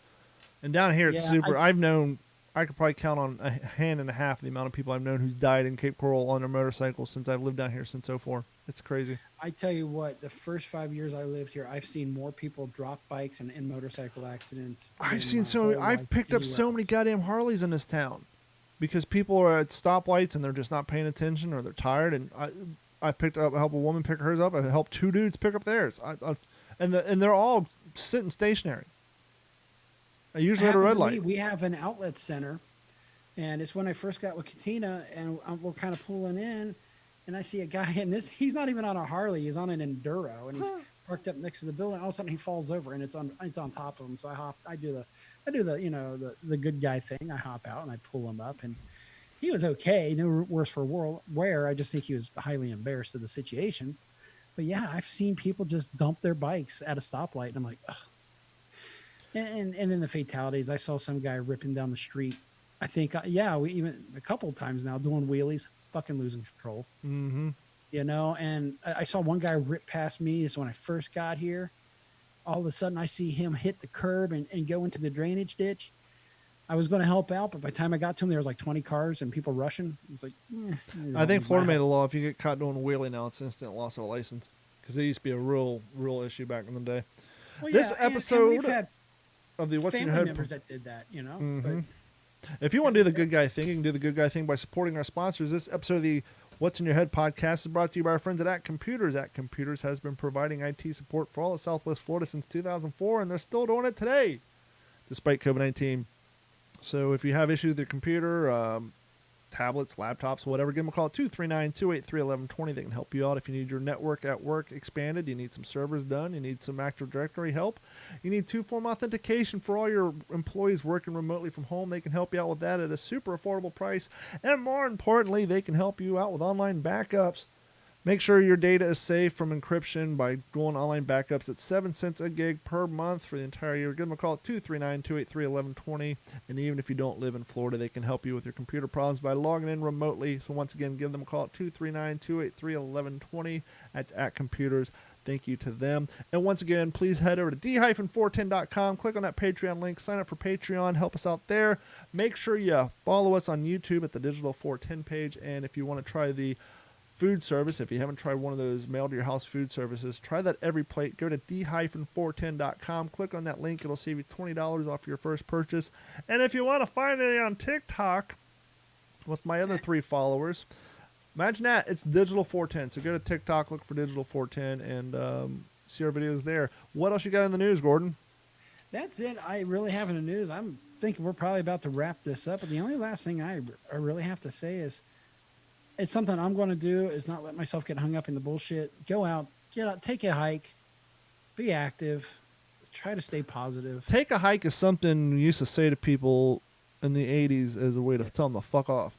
And down here, it's super. I could probably count on a hand and a half the amount of people I've known who's died in Cape Coral on their motorcycles since I've lived down here since '04. It's crazy. I tell you what, the first 5 years I lived here, I've seen more people drop bikes and in motorcycle accidents. I've picked up so many goddamn Harleys in this town because people are at stoplights and they're just not paying attention or they're tired. And I helped a woman pick hers up. I helped two dudes pick up theirs. And they're all sitting stationary. I usually at a red light. We have an outlet center, and it's when I first got with Katina, and we're kind of pulling in, and I see a guy in this. He's not even on a Harley; he's on an Enduro, and he's parked up next to the building. All of a sudden, he falls over, and it's on top of him. So I do the good guy thing. I hop out and I pull him up, and he was okay. No worse for wear. I just think he was highly embarrassed of the situation. But yeah, I've seen people just dump their bikes at a stoplight, and I'm like, ugh. And then the fatalities. I saw some guy ripping down the street. I think, we even a couple of times now doing wheelies, fucking losing control. Mm-hmm. And I saw one guy rip past me. It's when I first got here, all of a sudden I see him hit the curb and go into the drainage ditch. I was going to help out, but by the time I got to him, there was like 20 cars and people rushing. It's like, you I don't think need Florida my made a help. law if you get caught doing a wheelie now, it's instant loss of a license. Because it used to be a real issue back in the day. Well, This yeah, and episode we've had of the What's in Your family Head. members that did that, you know. Mhm. If you want to do the good guy thing, you can do the good guy thing by supporting our sponsors. This episode of the What's in Your Head podcast is brought to you by our friends at At Computers. At Computers has been providing IT support for all of Southwest Florida since 2004, and they're still doing it today, despite COVID-19. So if you have issues with your computer, tablets, laptops, whatever, give them a call at 239-283-1120. They can help you out if you need your network at work expanded, you need some servers done, you need some Active Directory help, you need two-form authentication for all your employees working remotely from home. They can help you out with that at a super affordable price, and more importantly, they can help you out with online backups. Make sure your data is safe from encryption by doing online backups at 7 cents a gig per month for the entire year. Give them a call at 239-283-1120. And even if you don't live in Florida, they can help you with your computer problems by logging in remotely. So once again, give them a call at 239-283-1120. That's At Computers. Thank you to them. And once again, please head over to d-410.com. Click on that Patreon link. Sign up for Patreon. Help us out there. Make sure you follow us on YouTube at the Digital 410 page. And if you want to try the food service, if you haven't tried one of those mail to your house food services, try that every plate. Go to d-410.com, click on that link. It'll save you $20 off your first purchase. And if you want to find me on TikTok with my other 3 followers, imagine that, it's Digital 410. So go to TikTok, look for Digital 410, and see our videos there. What else you got in the news, Gordon? That's it. I really have in the news. I'm thinking we're probably about to wrap this up. But the only last thing I really have to say is, it's something I'm going to do is not let myself get hung up in the bullshit. Go out, get out, take a hike, be active, try to stay positive. Take a hike is something we used to say to people in the 80s as a way to tell them to fuck off.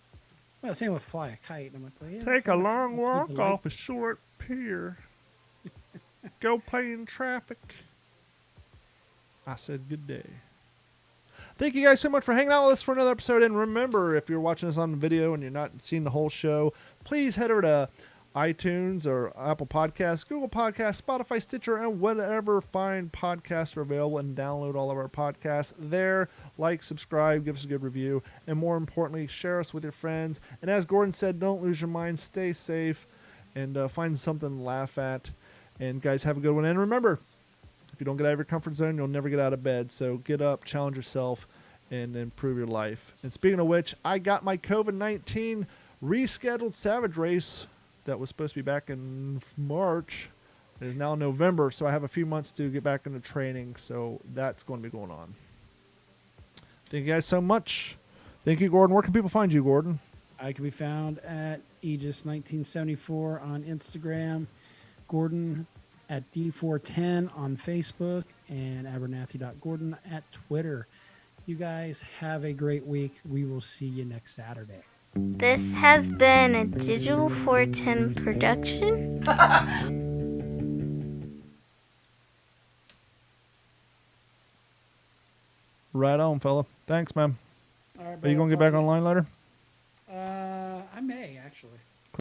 Well, same with fly a kite. I'm like, well, yeah, Take a long people walk like- off a short pier. Go play in traffic. I said good day. Thank you guys so much for hanging out with us for another episode. And remember, if you're watching this on video and you're not seeing the whole show, please head over to iTunes or Apple Podcasts, Google Podcasts, Spotify, Stitcher, and whatever fine podcasts are available, and download all of our podcasts there. Like, subscribe, give us a good review, and more importantly, share us with your friends. And as Gordon said, don't lose your mind, stay safe, and find something to laugh at. And guys, have a good one. And remember, if you don't get out of your comfort zone, you'll never get out of bed. So get up, challenge yourself, and improve your life. And speaking of which, I got my COVID-19 rescheduled Savage Race that was supposed to be back in March. It is now November, so I have a few months to get back into training. So that's going to be going on. Thank you guys so much. Thank you, Gordon. Where can people find you, Gordon? I can be found at Aegis1974 on Instagram, Gordon at D410 on Facebook, and Abernathy.Gordon at Twitter. You guys have a great week. We will see you next Saturday. This has been a Digital 410 production. Right on, fella. Thanks, man. All right, Are you going to get back online later? I may, actually.